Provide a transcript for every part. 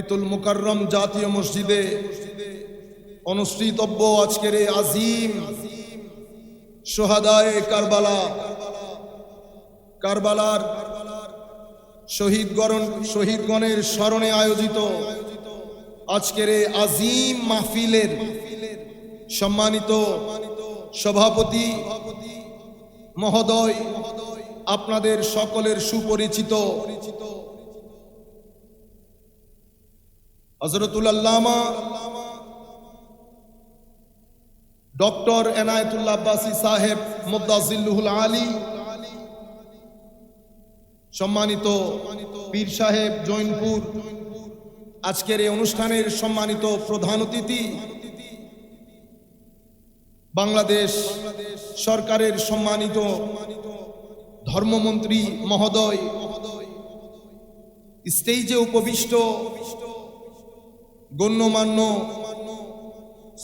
বাইতুল মুকাররম জাতীয় মসজিদে অনুষ্ঠিতব্য আজকের এই আজিম শুহাদায়ে কারবালার শহীদগণের স্মরণে আয়োজিত আজকের এই আজিম মাহফিলের সম্মানিত সভাপতি মহোদয়, আপনাদের সকলের সুপরিচিত হযরতুল আল্লামা ডক্টর এনায়েতুল্লাহ আব্বাসী সাহেব মুদ্দাজিল্লুহুল আলী, সম্মানিত পীর সাহেব জৈনপুর, আজকের এই অনুষ্ঠানের সম্মানিত প্রধান অতিথি, বাংলাদেশ সরকারের সম্মানিত ধর্মমন্ত্রী মহোদয়, স্টেজে উপবিষ্ট গণ্যমান্য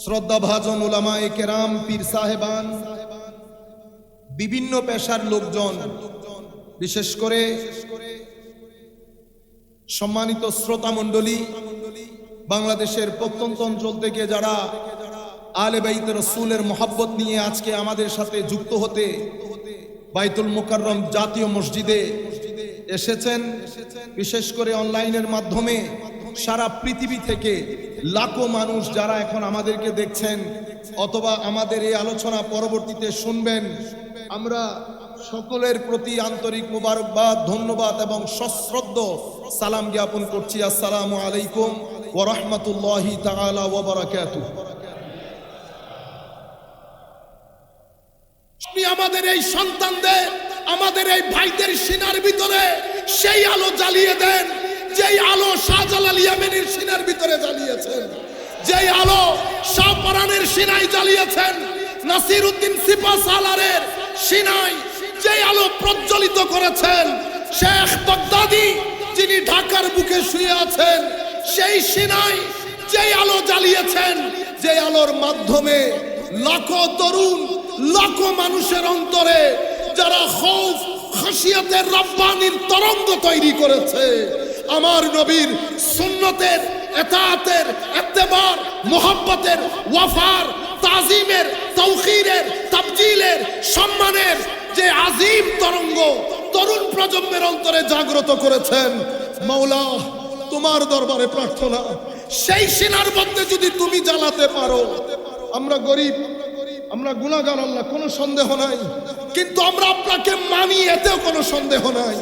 শ্রদ্ধাভাজন উলামায়ে কেরাম, পীর সাহেবান, বিভিন্ন পেশার লোকজন, বিশেষ করে সম্মানিত শ্রোতা মণ্ডলী, বাংলাদেশের প্রত্যন্ত অঞ্চল থেকে যারা আলে বাইতে রাসূলের মহব্বত নিয়ে আজকে আমাদের সাথে যুক্ত হতে বাইতুল মুকাররম জাতীয় মসজিদে এসেছেন, বিশেষ করে অনলাইনের মাধ্যমে সারা পৃথিবী থেকে লাখো মানুষ যারা এখন আমাদেরকে দেখছেন অথবা আমাদের এই আলোচনা পরবর্তীতে শুনবেন, আমরা সকলের প্রতি আন্তরিক মুবারকবাদ, ধন্যবাদ এবং সশ্রদ্ধ সালাম জ্ঞাপন করছি। আসসালামু আলাইকুম ওয়া রাহমাতুল্লাহি তাআলা ওয়া বারাকাতুহু। আমাদের এই সন্তানদের, আমাদের এই ভাইদের সিনার ভিতরে সেই আলো জ্বালিয়ে দেন যেই আলো শাহজালাল ইয়ামানির সিনার ভিতরে জ্বালিয়েছেন, যেই আলো শাহপরানের সিনায় জ্বালিয়েছেন, নাসির উদ্দিন সিপা সালারের সিনায় যেই আলো প্রজ্বলিত করেছেন, শেখ বাগদাদি যিনি ঢাকার বুকে শুয়ে আছেন সেই সিনায় যেই আলো জ্বালিয়েছেন, যেই আলোর মাধ্যমে লাখো তরুণ, লাখো মানুষের অন্তরে যারা খৌফ খাশিয়াতের রব্বানির তরঙ্গ তৈরি করেছে, আমার নবীর সুন্নতের, এতাআতের, ইত্তেবার, মুহাব্বতের, ওয়াফার, তাজিমের, তাওখীরের, তাবজিলের, সম্মানের যে আজিম তরঙ্গ তরুণ প্রজন্মের অন্তরে জাগ্রত করেছেন, মাওলা তোমার দরবারে প্রার্থনা সেই সিনার মধ্যে যদি তুমি জ্বালাতে পারো। আমরা গরিব, আমরা গুনাহগার আল্লাহ, কোনো সন্দেহ নাই, কিন্তু আমরা আপনাকে মানি, এতেও কোনো সন্দেহ নাই।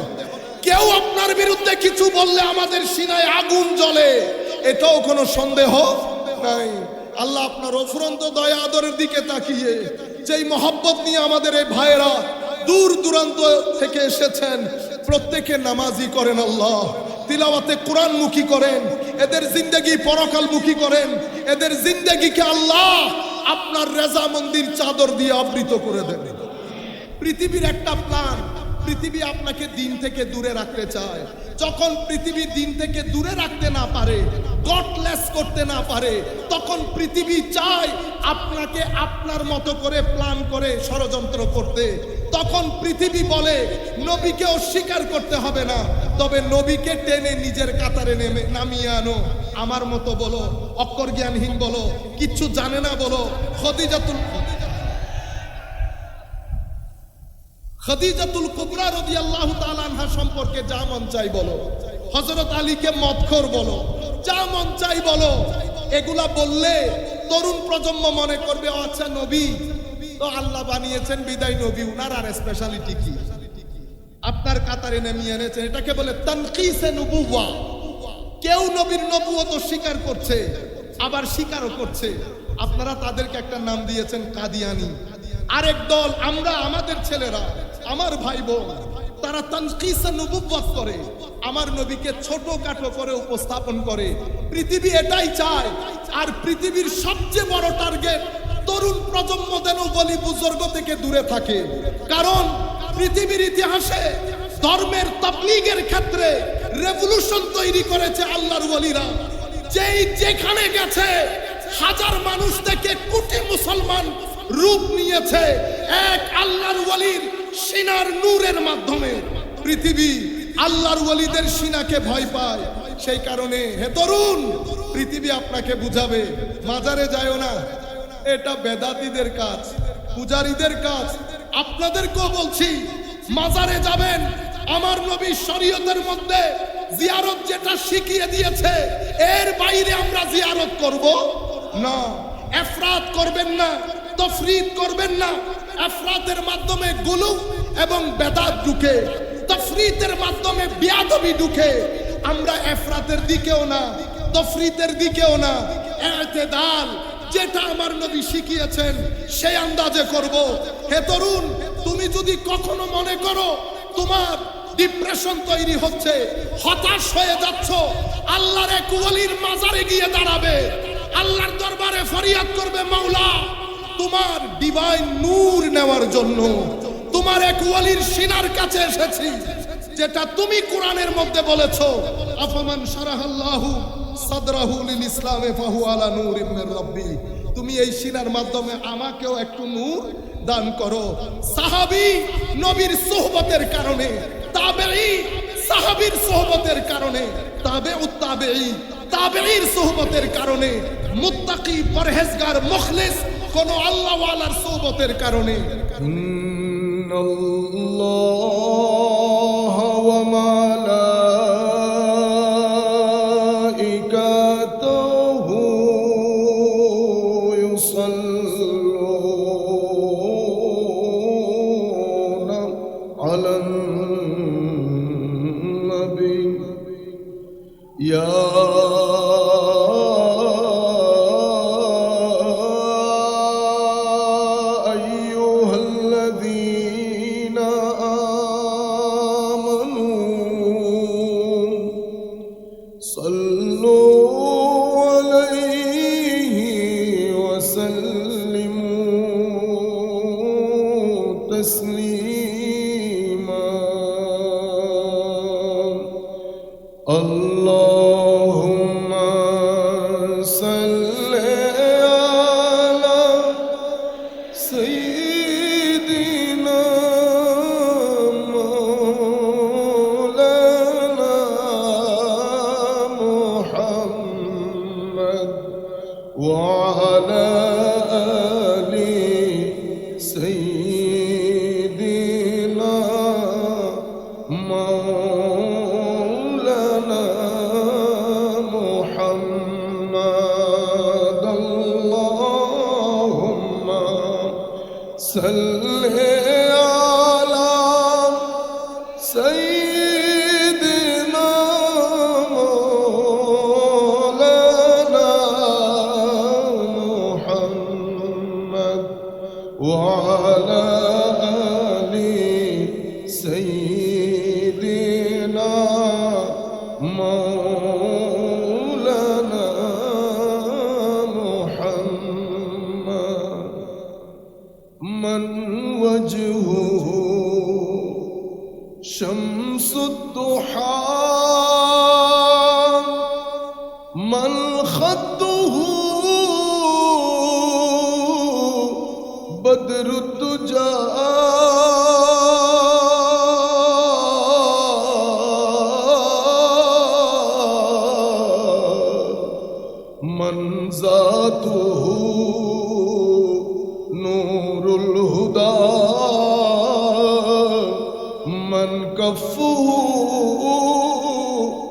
কেউ আপনার বিরুদ্ধে কিছু বললে আমাদের সিনায় আগুন জ্বলে, এটাও কোনো সন্দেহ নাই। আল্লাহ আপনার অফুরন্ত দয়া আদরের দিকে তাকিয়ে যেই মহব্বত নিয়ে আমাদের এই ভাইয়েরা দূর দূরান্ত থেকে এসেছেন, প্রত্যেকে নামাজি করেন আল্লাহ, তিলাওয়াতে কোরআন মুখী করেন, এদের জিন্দেগি পরকাল মুখী করেন, এদের জিন্দেগিকে আল্লাহ আপনার রেজামন্দির চাদর দিয়ে আবৃত করে দেন। পৃথিবীর একটা প্ল্যান, পৃথিবী আপনাকে দিন থেকে দূরে রাখতে চায়। যখন পৃথিবী দিন থেকে দূরে রাখতে না পারে, গডলেস করতে না পারে, তখন পৃথিবী চায় আপনাকে আপনার মতো করে প্ল্যান করে ষড়যন্ত্র করতে। তখন পৃথিবী বলে নবীকে অস্বীকার করতে হবে না, তবে নবীকে টেনে নিজের কাতারে নামিয়ে আনো। আমার মতো বলো, অক্ষর জ্ঞানহীন বলো, কিচ্ছু জানে না বলো, খাদিজাতুল কুবরা রাদিয়াল্লাহু তাআলা আনহা সম্পর্কে যা মন চাই বলো, হযরত আলীকে মদখোর বলো, যা মন চাই বলো। এগুলা বললে তরুণ প্রজন্ম মনে করবে আচ্ছা নবী তো আল্লাহ বানিয়েছেন বিদায় নবী, উনার আর স্পেশালিটি কি? আপনার কাতারে নামিয়ে এনেছেন, এটাকে বলে তানকিসে নবুওয়া। কেউ নবীর নবুয়ত স্বীকার করছে, আবার স্বীকারও করছে। আপনারা তাদেরকে একটা নাম দিয়েছেন কাদিয়ানি। আরেক দল, আমরা, আমাদের ছেলেরা, আমার ভাই বোন, তারা তানকিসে নবুওয়াত করে, আমার নবীকে ছোটখাটো করে উপস্থাপন করে। পৃথিবী এটাই চায়। আর পৃথিবীর সবচেয়ে বড় টার্গেট তরুণ প্রজন্ম যেন বলি বুজুর্গ থেকে দূরে থাকে। কারণ পৃথিবীর ইতিহাসে ধর্মের তাবলীগের ক্ষেত্রে রেভলিউশন তৈরি করেছে আল্লাহর ওলিরা। যেই যেখানে গেছে হাজার মানুষ থেকে কোটি মুসলমান রূপ নিয়েছে এক আল্লাহর ওলির সিনার নূরের মাধ্যমে। পৃথিবী আল্লাহর ওলিদের সিনাকে ভয় পায়, সেই কারণে হে তরুণ, পৃথিবী আপনাকে বুঝাবে মাজারে যায়ও না, এটা বেদাতীদের কাজ, পূজারীদের কাজ। আপনাদেরকেও বলছি মাজারে যাবেন, আমার নবী শরীয়তের মধ্যে জিয়ারত যেটা শিখিয়ে দিয়েছে এর বাইরে আমরা জিয়ারত করব না। ইফরাত করবেন না, তাফরীদ করবেন না। ইফরাতের মাধ্যমে গুলু এবং বেদাত ঢুকে, তাফরীদের মাধ্যমে বিয়াদবি ঢুকে। আমরা ইফরাতের দিকেও না, তাফরীদের দিকেও না, ইতিদাল যেটা আমার নবী শিখিয়েছেন সেই আন্দাজে করব। হে তরুণ, তুমি যদি কখনো মনে করো তোমার ডিপ্রেশন তৈরি হচ্ছে, হতাশ হয়ে যাচ্ছ, আল্লাহর এক ওলির মাজারে গিয়ে দাঁড়াবে, আল্লাহর দরবারে ফরিয়াদ করবে, মাওলা তোমার ডিভাইন নূর নেওয়ার জন্য তোমার এক ওলির সিনার কাছে এসেছি, যেটা তুমি কোরআনের মধ্যে বলেছো, আফামান শারাহাল্লাহু সাদরাহু লিল ইসলামে ফাহু আলা নূরিম মির রাব্বি। তুমি এই সিনার মাধ্যমে আমাকেও একটু নূর দান করো। সাহাবী নবীর সোহবতের কারণে, তাবেঈ সাহাবীর সোহবতের কারণে, তাবেউত তাবেঈ তাবেঈর সোহবতের কারণে, মুত্তাকি পরহেজগার মুখলিস কোন আল্লাহ ওয়ালার সোহবতের কারণে। ইন্নাল্লাহ ওয়া মালাইকাতুহু ইউসাল্লুনা আলান নবী ইয়া اللهم صل على سيدنا مولانا محمد وعلى آل سيدنا مولانا محمد اللهم صل على سيدنا مولانا محمد وعلى آل سيدنا مولانا محمد من وجهه شمس الضحى من خده بدر الدجى من ذاته نور الهدى من كفه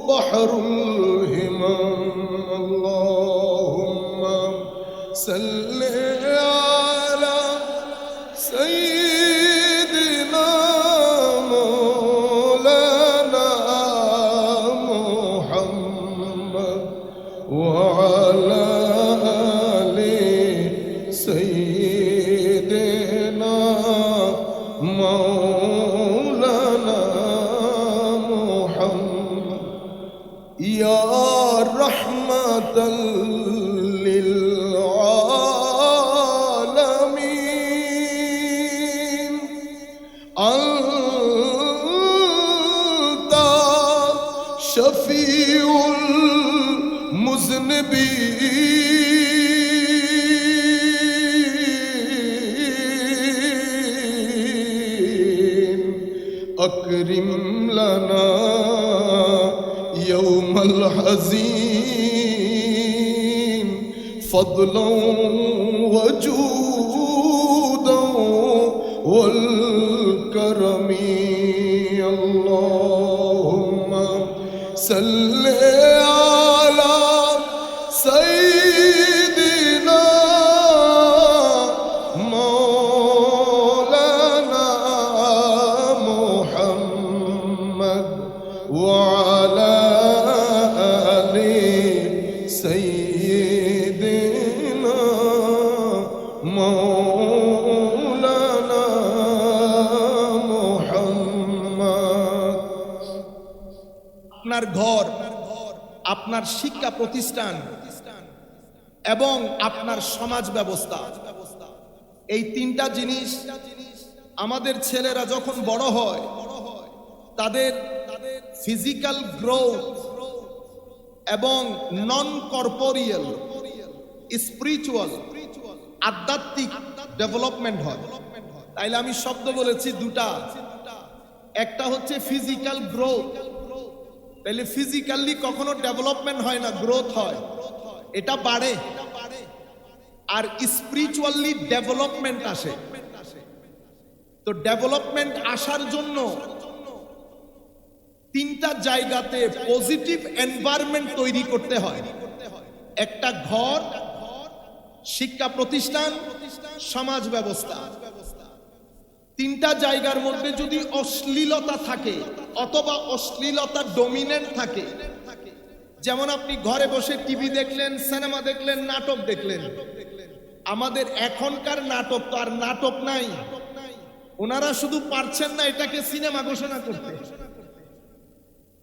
بحر الهمم اللهم صل على سيدنا مولانا محمد وعلى آل سيدنا مولانا محمد يا رحمة للعالمين أنت شفيع المذنبين أكرم لنا يوم الحشر فضلا وجودا والكرم اللهم صل على سيدنا مولانا محمد وعلى آل سيدنا مولانا محمد আপনার ঘর, আপনার শিক্ষা প্রতিষ্ঠান এবং আপনার সমাজ ব্যবস্থা, এই তিনটা জিনিস আমাদের ছেলেরা যখন বড় হয় তাদের ফিজিক্যাল গ্রোথ এবং নন কর্পোরিয়াল স্পিরিচুয়াল আধ্যাত্মিক ডেভেলপমেন্ট হয়। তাইলে আমি শব্দ বলেছি দুটা, একটা হচ্ছে ফিজিক্যাল গ্রোথ। তাইলে ফিজিক্যালি কখনো ডেভেলপমেন্ট হয় না, গ্রোথ হয়, এটা বাড়ে। আর স্পিরিচুয়ালি ডেভেলপমেন্ট আসে। তো ডেভেলপমেন্ট আসার জন্য তিনটা জায়গাতে পজিটিভ এনভায়রনমেন্ট তৈরি করতে হয়। একটা ঘর, শিক্ষা প্রতিষ্ঠান, সমাজ ব্যবস্থা। তিনটা জায়গার মধ্যে যদি অশ্লীলতা থাকে অথবা অশ্লীলতা ডমিনেন্ট থাকে, যেমন আপনি ঘরে বসে টিভি দেখলেন, সিনেমা দেখলেন, নাটক দেখলেন। আমাদের এখনকার নাটক তো আর নাটক নাই, ওনারা শুধু পারছেন না এটাকে সিনেমা ঘোষণা করতে।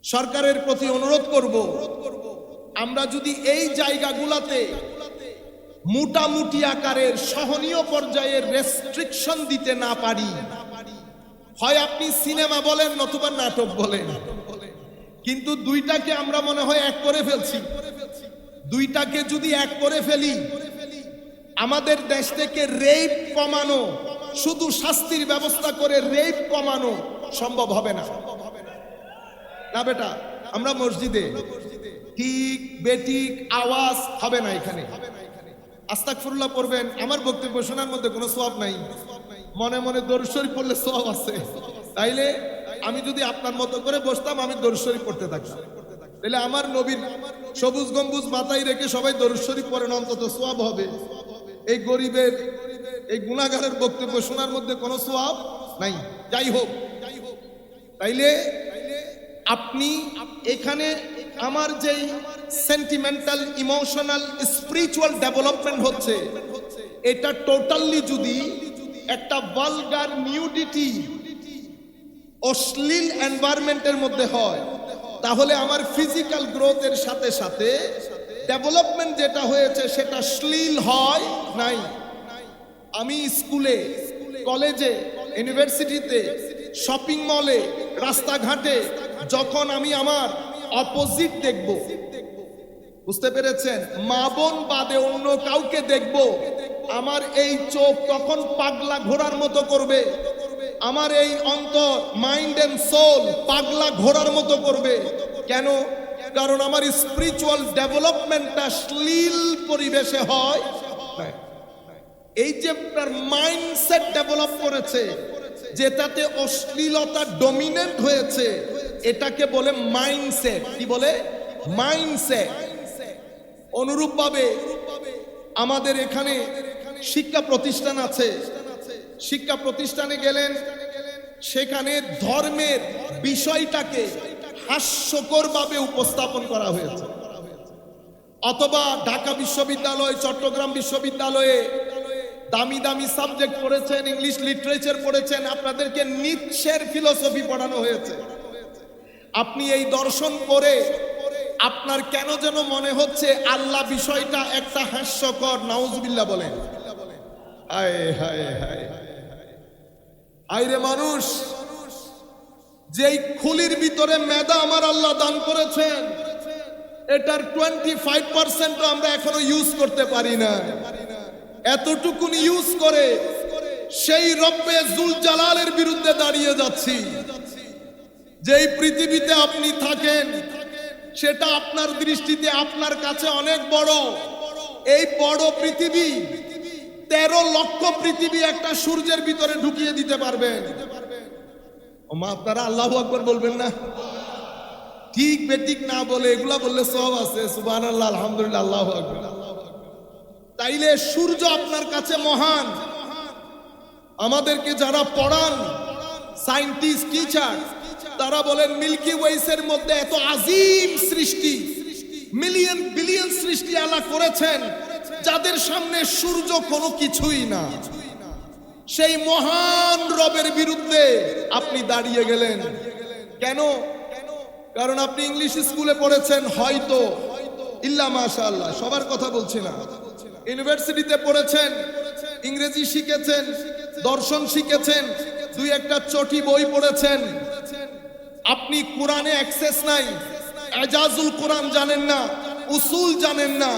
সরকারের প্রতি অনুরোধ করব, আমরা যদি এই জায়গাগুলোতে মোটামুটি আকারের সহনীয় পর্যায়ের রেস্ট্রিকশন দিতে না পারি, হয় আপনি সিনেমা বলেন নতুবা নাটক বলেন, কিন্তু দুইটাকে আমরা মনে হয় এক করে ফেলছি। দুইটাকে যদি এক করে ফেলি, আমাদের দেশ থেকে রেপ কমানো, শুধু শাস্তির ব্যবস্থা করে রেপ কমানো সম্ভব হবে না। না বেটা, আমরা মসজিদে ঠিক বেঠিক আওয়াজ হবে না। এখানে আস্তাগফিরুল্লাহ পড়বেন, আমার বক্তব্য শোনার মধ্যে কোনো সওয়াব নাই, মনে মনে দরুদ শরীফ পড়লে সওয়াব আছে। তাইলে আমি যদি আপনার মতো করে বসতাম, আমি দরুদ শরীফ পড়তে থাকতাম, তাহলে আমার নবীর সবুজ গম্বুজ মাথায় রেখে সবাই দরুদ শরীফ পড়েন, অন্তত সওয়াব হবে। এই গরিবের, এই গুনাহগারের বক্তব্য শোনার মধ্যে কোনো সওয়াব নাই। যাই হোক, তাইলে আপনি এখানে আমার যেই সেন্টিমেন্টাল, ইমোশনাল, স্পিরিচুয়াল ডেভেলপমেন্ট হচ্ছে, এটা টোটালি যদি একটা ভালগার নিউডিটি, অশ্লীল এনভায়রনমেন্টের মধ্যে হয়, তাহলে আমার ফিজিক্যাল গ্রোথের সাথে সাথে ডেভেলপমেন্ট যেটা হয়েছে সেটা শ্লীল হয় নাই। আমি স্কুলে, কলেজে, ইউনিভার্সিটিতে, শপিং মলে, রাস্তাঘাটে যখন আমি আমার অপোজিট দেখব, বুঝতে পেরেছেন, মা বোন বাদে অন্য কাউকে দেখব, আমার এই চোখ তখন পাগলা ঘোড়ার মতো করবে, আমার এই অন্তর, মাইন্ড এন্ড সোল পাগলা ঘোড়ার মতো করবে। কেন? কারণ আমার স্পিরিচুয়াল ডেভেলপমেন্টটা শ্লীল পরিবেশে হয়। এই যে আপনার মাইন্ডসেট ডেভেলপ করেছে, যেটাতে অশ্লীলতা ডমিনেন্ট হয়েছে, এটাকে বলে মাইন্ডসেট। কি বলে? মাইন্ডসেট। অনুরূপভাবে আমাদের এখানে শিক্ষা প্রতিষ্ঠান আছে, শিক্ষা প্রতিষ্ঠানে গেলেন, সেখানে ধর্মের বিষয়টাকে হাস্যকরভাবে উপস্থাপন করা হয়েছে। অথবা ঢাকা বিশ্ববিদ্যালয়, চট্টগ্রাম বিশ্ববিদ্যালয়ে দামি দামি সাবজেক্ট পড়েছেন, ইংলিশ লিটারেচার পড়েছেন, আপনাদেরকে নিৎসের ফিলোসফি পড়ানো হয়েছে। আপনি এই দর্শন পড়ে আপনার কেন যেন মনে হচ্ছে আল্লাহ বিষয়টা একটা হাস্যকর। নাউজুবিল্লাহ বলেন। হায় হায় হায় আইরে মানুষ, যেই খুলির ভিতরে মেধা আমার আল্লাহ দান করেছেন, এটার 25% আমরা এখনো ইউজ করতে পারি না। এতটুকুন ইউজ করে সেই রব্বে জুল জালালের বিরুদ্ধে দাঁড়িয়ে যাচ্ছি। যেই পৃথিবীতে আপনি থাকেন, সেটা আপনার দৃষ্টিতে আপনার কাছে অনেক বড়, এই বড় পৃথিবী 13 লক্ষ পৃথিবী একটা সূর্যের ভিতরে ঢুকিয়ে দিতে পারবেন। ওমা আপনারা আল্লাহু আকবার বলবেন না? ঠিক বেঠিক না বলে এগুলা বললে সব আছে। সুবহানাল্লাহ, আলহামদুলিল্লাহ, আল্লাহু আকবার। তাইলে সূর্য আপনার কাছে মহান। আমাদেরকে যারা পড়ান সায়েন্টিস্ট টিচার তারা বলেন মিল্কি ওয়েসের মধ্যে এত আজিম সৃষ্টি, মিলিয়ন বিলিয়ন সৃষ্টি আল্লাহ করেছেন যাদের সামনে সূর্য কোনো কিছুই না। সেই মহান রবের বিরুদ্ধে আপনি দাঁড়িয়ে গেলেন কেন? কারণ আপনি ইংলিশ স্কুলে পড়েছেন, হয়তো ইল্লা মাশাআল্লাহ, সবার কথা বলছি না। ইউনিভার্সিটিতে পড়েছেন, ইংরেজি শিখেছেন, দর্শন শিখেছেন, দুই একটা চটি বই পড়েছেন। আপনি কোরআনে অ্যাক্সেস নাই, এজাজুল কোরআন জানেন না, উসুল জানেন না।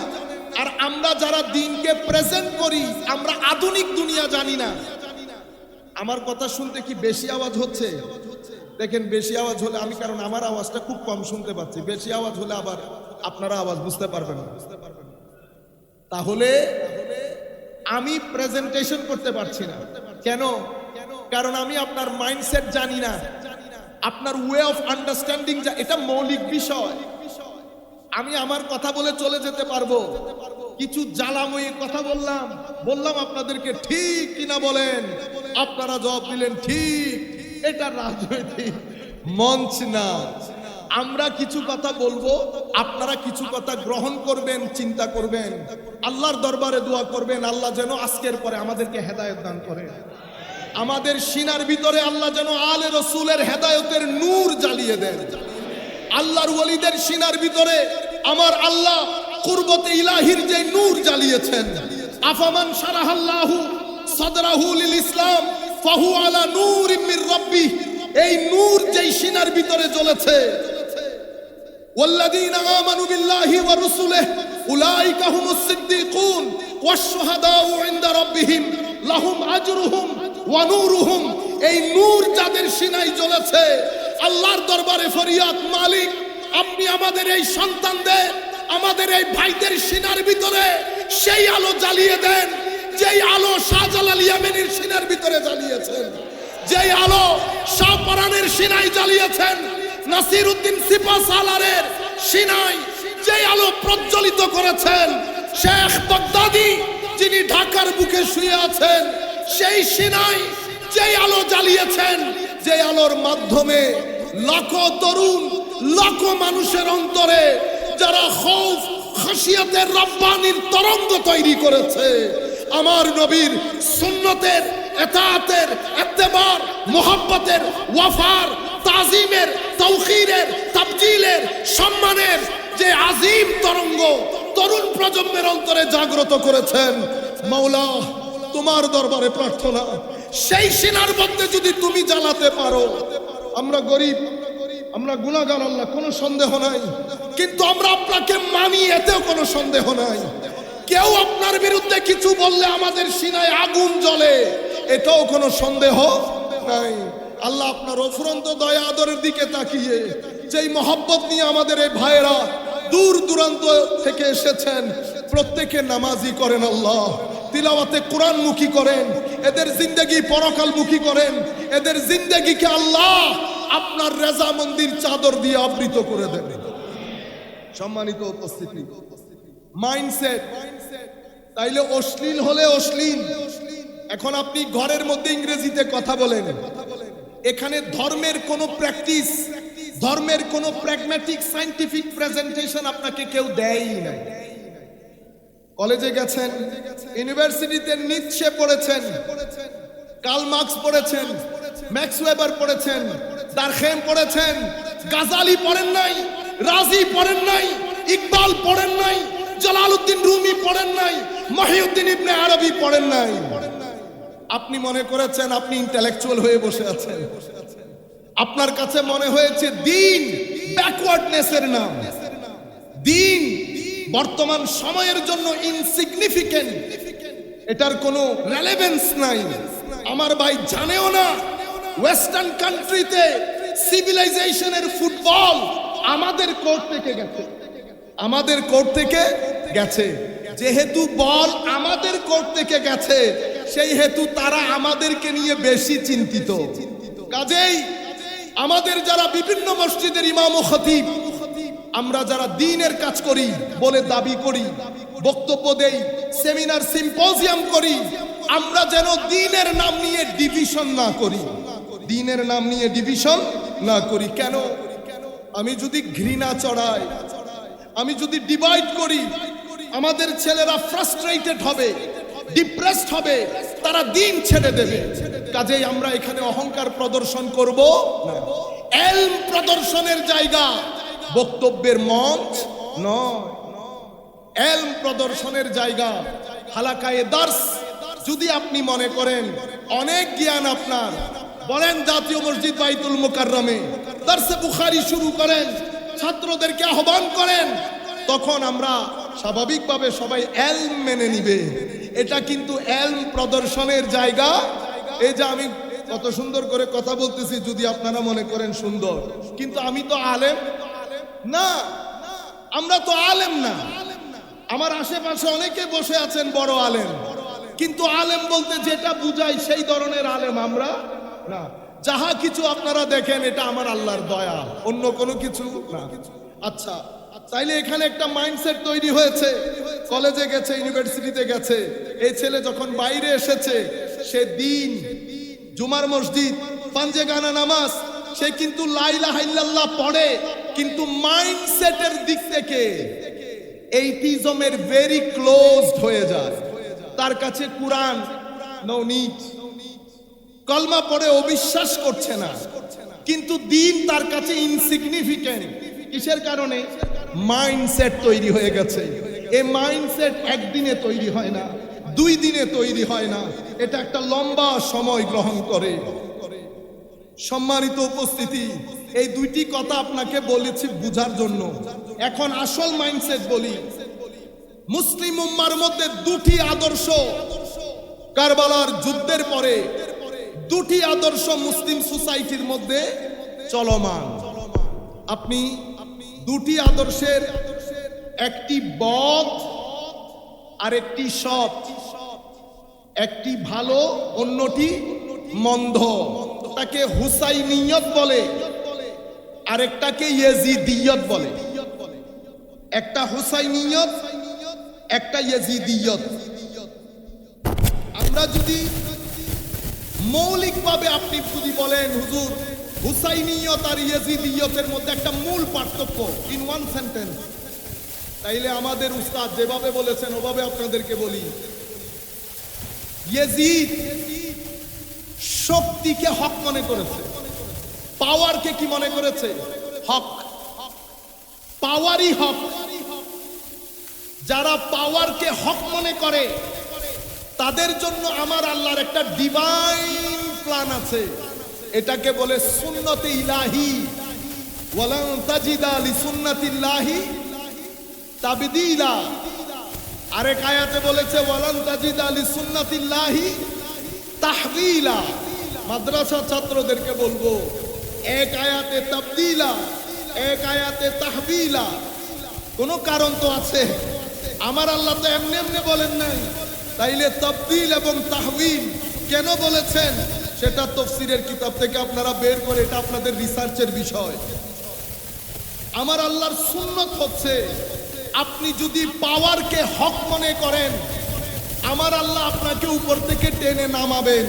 আর আমরা যারা দিনকে প্রেজেন্ট করি আমরা আধুনিক দুনিয়া জানি না। আমার কথা শুনতে কি বেশি আওয়াজ হচ্ছে? দেখেন বেশি আওয়াজ হলে আমি, কারণ আমার আওয়াজটা খুব কম শুনতে পাচ্ছি, বেশি আওয়াজ হলে আবার আপনারা আওয়াজ বুঝতে পারবেন না। তাহলে আমি প্রেজেন্টেশন করতে পারছি না কেন? কারণ আমি আপনার মাইন্ডসেট জানি না, আপনার ওয়ে অফ আন্ডারস্ট্যান্ডিং, এটা মৌলিক বিষয়। আমি আমার কথা বলে চলে যেতে পারবো, কিছু জ্বালাময়ী কথা বললাম আপনাদেরকে, ঠিক কিনা বলেন? আপনারা জবাব দিলেন ঠিক। এটা রাজনৈতিক মঞ্চ না। আমরা কিছু কথা বলবো, আপনারা কিছু কথা গ্রহণ করবেন, চিন্তা করবেন, আল্লাহর দরবারে দোয়া করবেন আল্লাহ যেন আজকের পরে আমাদেরকে হেদায়েত দান করেন। আমাদের সিনার ভিতরে আল্লাহ যেন আলে রসুলের হেদায়েতের নূর জ্বালিয়ে দেন। আল্লাহর ওয়ালিদের সিনার ভিতরে আমার আল্লাহ কুরবতে ইলাহির যে নূর জ্বালিয়েছেন, আফামান শারাহাল্লাহু সাদরাহু লিল ইসলাম ফাহু আলা নূরিম মির রাব্বিহ, এই নূর যেই সিনার ভিতরে জ্বলেছে, ওয়াল্লাযীনা আমানু বিল্লাহি ওয়া রাসূলিহি উলাইকা হুমুস সিদ্দীকুন ওয়াশ শুহাদাউ ইনদা রাব্বিহিম লাহুম আজরুহুম ওয়া নূরুহুম, এই নূর যাদের সিনায় জ্বলেছে আল্লাহর দরবারে ফরিয়াদ, মালিক আপনি আমাদের এই সন্তানদের, আমাদের এই ভাইদের সিনার ভিতরে সেই আলো জ্বালিয়ে দেন যেই আলো শাহজালাল ইয়ামানির সিনার ভিতরে জ্বালিয়েছেন, যেই আলো শাহপরানের সিনায় জ্বালিয়েছেন, নাসিরউদ্দিন সিপাহসালারের সিনায় যেই আলো প্রজ্বলিত করেছেন, শেখ বাগদাদি যিনি ঢাকার বুকে শুয়ে আছেন সেই সিনায় যেই আলো জ্বালিয়েছেন, যে আলোর মাধ্যমে লাখো তরুণ, লাখো মানুষের অন্তরে যারা খৌফ খাশিয়াতের রব্বানির তরঙ্গ তৈরি করেছে, আমার নবীর সুন্নতের, এতাআতের, ইত্তেবার, মুহাব্বতের, ওয়াফার, তাজিমের, তাওখীরের, তাবজিলের, সম্মানের যে আজিম তরঙ্গ তরুণ প্রজন্মের অন্তরে জাগ্রত করেছেন, মাওলা তোমার দরবারে প্রার্থনা সেই সিনার মধ্যে যদি তুমি জ্বালাতে পারো। আমরা গরিব, আমরা গুনাহগার আল্লাহ, কোনো সন্দেহ নাই, কিন্তু আমরা আপনাকে মানি, এতেও কোনো সন্দেহ নাই। কেউ আপনার বিরুদ্ধে কিছু বললে আমাদের সিনায় আগুন জ্বলে, এটাও কোনো সন্দেহ নাই। আল্লাহ আপনার অফুরন্ত দয়া আদরের দিকে তাকিয়ে যেই মহব্বত নিয়ে আমাদের এই ভাইয়েরা দূর দূরান্ত থেকে এসেছেন, প্রত্যেকে নামাজি করেন আল্লাহ, তিলাওয়াতে কোরআন মুখী করেন, এদের জিন্দেগি পরকাল মুখী করেন, এদের জিন্দেগিকে আল্লাহ আপনার রেজামন্দির চাদর দিয়ে আবৃত করে দেন। সম্মানিত উপস্থিতি, মাইন্ডসেট, তাইলে অশ্লীল হলে অশ্লীল। এখন আপনি ঘরের মধ্যে ইংরেজিতে কথা বলেন, এখানে ধর্মের কোনো প্র্যাকটিস, ধর্মের কোনো প্র্যাগম্যাটিক সায়েন্টিফিক প্রেজেন্টেশন আপনাকে কেউ দেয়ই না। কলেজে গেছেন, ইউনিভার্সিটিতে নিৎসে পড়েছেন, কার্ল মার্কস পড়েছেন, ম্যাক্স ওয়েবার পড়েছেন, দারখেম পড়েছেন, গাজালি পড়েন নাই, রাজি পড়েন নাই, ইকবাল পড়েন নাই, জালালউদ্দিন রুমি পড়েন নাই, মহিউদ্দিন ইবনে আরবি পড়েন নাই। আপনি মনে করেছেন আপনি ইন্টেলেকচুয়াল হয়ে বসে আছেন। আপনার কাছে মনে হয়েছে দিন ব্যাকওয়ার্ডনেসের নাম, দিন বর্তমান সময়ের জন্য ইনসিগনিফিকেন্ট, এটার কোনো রেলেভেন্স নাই। আমার ভাই জানেও না ওয়েস্টার্ন কান্ট্রিতে সিভিলাইজেশনের ফুটবল আমাদের কোর্ট থেকে গেছে, আমাদের কোর্ট থেকে গেছে। যেহেতু বল আমাদের কোর্ট থেকে গেছে, সেই হেতু তারা আমাদেরকে নিয়ে বেশি চিন্তিত। কাজেই আমাদের যারা বিভিন্ন মসজিদের ইমাম ও খতিব, আমরা যারা দ্বীনের কাজ করি বলে দাবি করি, বক্তব্য দেই, সেমিনার সিম্পোজিয়াম করি, আমরা যেন দ্বীনের নাম নিয়ে ডিভিশন না করি, দ্বীনের নাম নিয়ে ডিভিশন না করি। কেন? আমি যদি ঘৃণা চড়াই, আমি যদি ডিভাইড করি, আমাদের ছেলেরা ফ্রাস্ট্রেটেড হবে, ডিপ্রেসড হবে, তারা দ্বীন ছেড়ে দেবে। কাজেই আমরা এখানে অহংকার প্রদর্শন করব না। এলম প্রদর্শনের জায়গা, বক্তব্যের মঞ্চ নয়। এলম প্রদর্শনের জায়গা হালাকায়ে দার্স। যদি আপনি মনে করেন অনেক জ্ঞান আপনার, বলেন জাতীয় মসজিদ বাইতুল মুকাররমে দার্সে বুখারী শুরু করেন, ছাত্রদেরকে আহ্বান করেন, তখন আমরা স্বাভাবিকভাবে সবাই এলম মেনে নিবে। এটা কিন্তু এলম প্রদর্শনের জায়গা। এই যে আমি কত সুন্দর করে কথা বলতেছি, যদি আপনারা মনে করেন সুন্দর, কিন্তু আমি তো আলেম না, আমরা তো আলেম না। আমার আশেপাশে অনেকে বসে আছেন বড় আলেম, কিন্তু আলেম বলতে যেটা বুঝায় সেই ধরনের আলেম আমরা না। যাহা কিছু আপনারা দেখেন এটা আমার আল্লাহর দয়া, অন্য কোনো কিছু না। আচ্ছা, তাইলে এখানে একটা মাইন্ডসেট তৈরি হয়েছে, কলেজে গেছে, ইউনিভার্সিটিতে গেছে, এই ছেলে যখন বাইরে এসেছে, সে দিন, জুমার মসজিদ, পাঞ্জে গানা নামাজ, সে কিন্তু লা ইলাহা ইল্লাল্লাহ পড়ে, কিন্তু মাইন্ডসেটের দিক থেকে এইটিজমের ভেরি ক্লোজড হয়ে যায়। তার কাছে কুরআন নো নিড, কলমা পড়ে অবিশ্বাস করছে না, কিন্তু দিন তার কাছে ইনসিগনিফিকেন্ট। কিসের কারণে? মাইন্ডসেট তৈরি হয়ে গেছে। এই মাইন্ডসেট একদিনে তৈরি হয় না, 2 দিনে তৈরি হয় না, এটা একটা লম্বা সময় গ্রহণ করে। সম্মানিত উপস্থিতি, এই দুইটি কথা আপনাকে বলেছি বুঝার জন্য। এখন আসল মাইন্ডসেট বলি। মুসলিম উম্মার মধ্যে 2টি আদর্শ, কারবালার যুদ্ধের পরে 2টি আদর্শ মুসলিম সোসাইটির মধ্যে চলমান। আপনি 2টি আদর্শের একটি বদ আর একটি সৎ, একটি ভালো অন্যটি মন্দ। তাকে হুসাইনিয়ত বলে, আরেকটাকে ইয়েজিদিয়ত বলে। একটা হুসাইনিয়ত, একটা ইয়েজিদিয়ত। আমরা যদি মৌলিকভাবে আপনি যদি বলেন হুজুর হুসাইনিয়ত আর ইয়েজিদিয়তের মধ্যে একটা মূল পার্থক্য ইন ওয়ান সেন্টেন্স, তাইলে আমাদের উস্তাদ যেভাবে বলেছেন ওভাবে আপনাদেরকে বলি। ইয়েজিদ শক্তিকে হক মনে করেছে, পাওয়ারকে কি মনে করেছে? হক। পাওয়ারই হক। যারা পাওয়ারকে হক মনে করে তাদের জন্য আমার আল্লাহর একটা ডিভাইন প্ল্যান আছে, এটাকে বলে সুন্নতে ইলাহি। ওয়ালান তাজিদা লিসুন্নাতিল্লাহি তাবদীলা। আরেক আয়াতে বলেছে ওয়ালান তাজিদা লিসুন্নাতিল্লাহি তাহবিলা। মাদ্রাসা ছাত্রদেরকে বলবো, এক আয়াতে তাবদীলা, এক আয়াতে তাহবিলা। কোন কারণ তো আছে, আমার আল্লাহ তো এমনি এমনি বলেন নাই। তাইলে তাবদীল এবং তাহবিল কেন বলেছেন সেটা তাফসীরের কিতাব থেকে আপনারা বের করে, এটা আপনাদের রিসার্চের বিষয়। আমার আল্লাহর সুন্নত হচ্ছে আপনি যদি পাওয়ারকে হক মনে করেন, আমার আল্লাহ আপনাকে উপর থেকে টেনে নামাবেন,